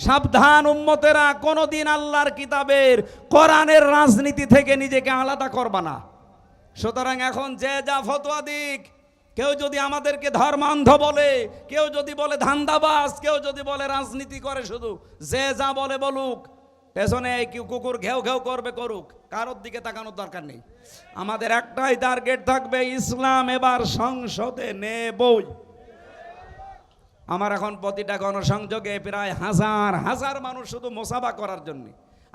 সাবধান উম্মতেরা, কোনদিন আল্লাহর কিতাবের কোরআনের রাজনীতি থেকে নিজেকে আলাদা করবা না। সুতরাং এখন যে যা ফতোয়া দিক, কেউ যদি আমাদেরকে ধর্মান্ধ বলে, কেউ যদি বলে ধান্দাবাজ, কেউ যদি বলে রাজনীতি করে, শুধু যে যা বলে বলুক, পেছনে কুকুর ঘেউ ঘেউ করবে করুক, কারোর দিকে তাকানোর দরকার নেই। আমাদের একটাই টার্গেট থাকবে, ইসলাম এবার সংসদে নেবই। আমার এখন প্রতিটা গণসংযোগে প্রায় হাজার হাজার মানুষ শুধু মোসাফা করার জন্য।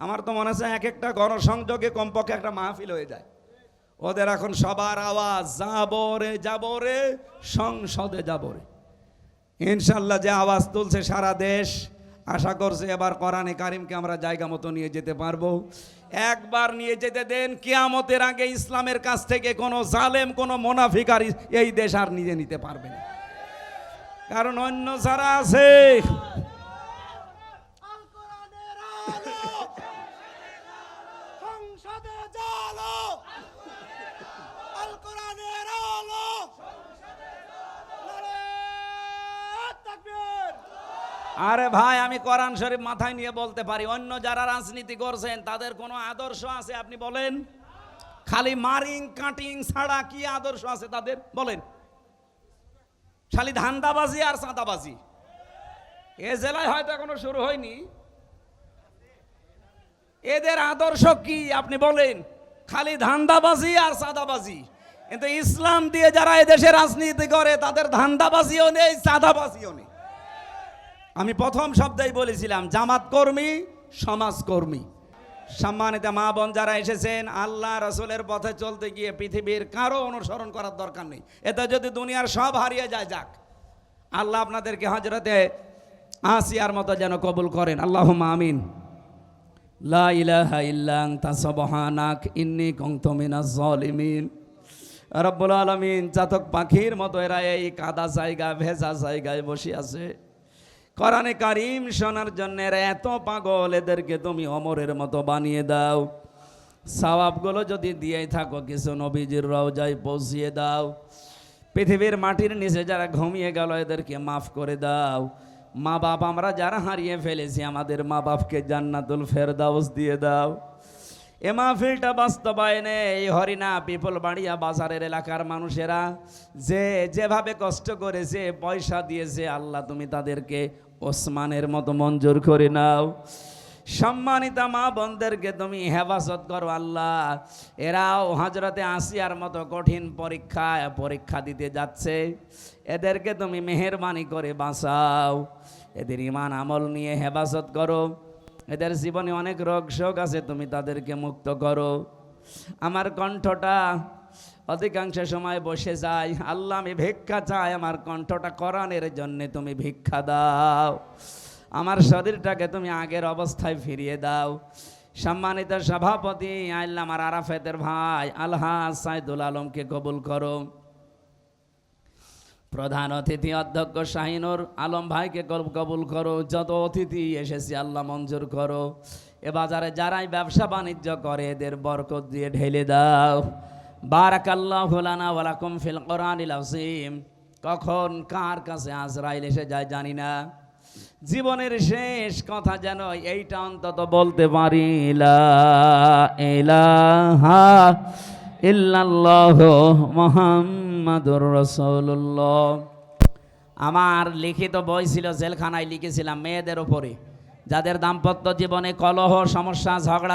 আমার তো মনে হচ্ছে এক একটা গণসংযোগে কমপক্ষে একটা মাহফিল হয়ে যায়। ওদের এখন সবার আওয়াজ, যাবরে যাবরে, সংসদে যাবরে। ইনশাল্লাহ যে আওয়াজ তুলছে সারা দেশ, আশা করছে এবার কোরআনে কারিমকে আমরা জায়গা মতো নিয়ে যেতে পারবো। একবার নিয়ে যেতে দেন, কিয়ামতের আগে ইসলামের কাছ থেকে কোনো জালেম, কোনো মুনাফিক আর এই দেশ আর নিয়ে নিতে পারবে না। কারণ অন্য যারা আছে, আরে ভাই আমি কোরআন শরীফ মাথায় নিয়ে বলতে পারি, অন্য যারা রাজনীতি করছেন তাদের কোনো আদর্শ আছে আপনি বলেন? খালি মারিং কাটিং ছাড়া কি আদর্শ আছে তাদের বলেন? খালি ধান্দাবাজি আর চাঁদাবাজি। এ জেলায় হয়তো এখনো শুরু হয়নি। এদের আদর্শ কি আপনি বলেন? খালি ধান্দাবাজি আর চাঁদাবাজি। কিন্তু ইসলাম দিয়ে যারা এদেশে রাজনীতি করে তাদের ধান্দাবাজিও নেই, চাঁদাবাজিও নেই। আমি প্রথম শব্দেই বলেছিলাম জামাত কর্মী, সমাজকর্মী। সম্মানিত মা বোন যারা এসেছেন, আল্লাহ রসুলের পথে চলতে গিয়ে পৃথিবীর কারো অনুসরণ করার দরকার নেই। এতে যদি দুনিয়ার সব হারিয়ে যায় যাক। আল্লাহ আপনাদেরকে হযরতে আসিয়ার মতো যেন কবুল করেন, আল্লাহুম্মা আমিন। লা ইলাহা ইল্লা আনতা সুবহানাক ইন্নী কুনতু মিনাজ জালিমিন। রব্বুল আলামিন, চাতক পাখির মতো এরা এই কাদা জায়গা, ভেজা জায়গায় বসে আছে। কোরআনে কারীম শোনার জন্য এরা এত পাগল, এদেরকে তুমি অমরের মতো বানিয়ে দাও। সওয়াবগুলো যদি দিয়েই থাকো কিছু নবীজির রওজায় পৌঁছিয়ে দাও। পৃথিবীর মাটির নিচে যারা ঘুমিয়ে গেল এদেরকে মাফ করে দাও। মা বাপ আমরা যারা হারিয়ে ফেলেছি আমাদের মা বাপকে জান্নাতুল ফেরদাউস দিয়ে দাও। এ মাহফিলটা বাস্তবায়নে এই হরিণা পিপল বাড়িয়া বাজারের এলাকার মানুষেরা যেভাবে কষ্ট করেছে, পয়সা দিয়েছে, আল্লাহ তুমি তাদেরকে ওসমানের মতো মঞ্জুর করে নাও। সম্মানিতা মা বোনদেরকে তুমি হেফাজত করো আল্লাহ। এরাও হযরতে আসিয়ার মতো কঠিন পরীক্ষা দিতে যাচ্ছে, এদেরকে তুমি মেহেরবানি করে বাঁচাও। এদের ঈমান আমল নিয়ে হেফাজত করো। এদের জীবনে অনেক রোগ শোক আছে, তুমি তাদেরকে মুক্ত করো। আমার কণ্ঠটা অধিকাংশ সময় বসে যায়, আল্লাহ আমি ভিক্ষা চাই, আমার কণ্ঠটা কোরআনের জন্যে তুমি ভিক্ষা দাও। আমার শরীরটাকে তুমি আগের অবস্থায় ফিরিয়ে দাও। সম্মানিত সভাপতি আল্লাহ আমার আরাফাতের ভাই আলহাজ সাইদুল আলমকে কবুল করো। প্রধান অতিথি অধ্যক্ষ শাহিনুর আলম ভাইকে কবুল করো। যত অতিথি এসেছি আল্লাহ মঞ্জুর করো। এ বাজারে যারাই ব্যবসা বাণিজ্য করে এদের বরকত দিয়ে ঢেলে দাও। বারাকাল্লাহু লানা ওয়া লাকুম ফিল কোরআনিল আযীম। কখন কার কাছে আজরাইল এসে যায় জানি না। জীবনের শেষ কথা যেন এইটা অন্তত বলতে পারি, লা ইলাহা ইল্লাল্লাহু মুহাম্মাদুর রাসূলুল্লাহ। আমার লিখিত বই ছিল, জেলখানায় লিখেছিলাম মেয়েদের উপরে, যাদের দাম্পত্য জীবনে কলহ, সমস্যা, ঝগড়া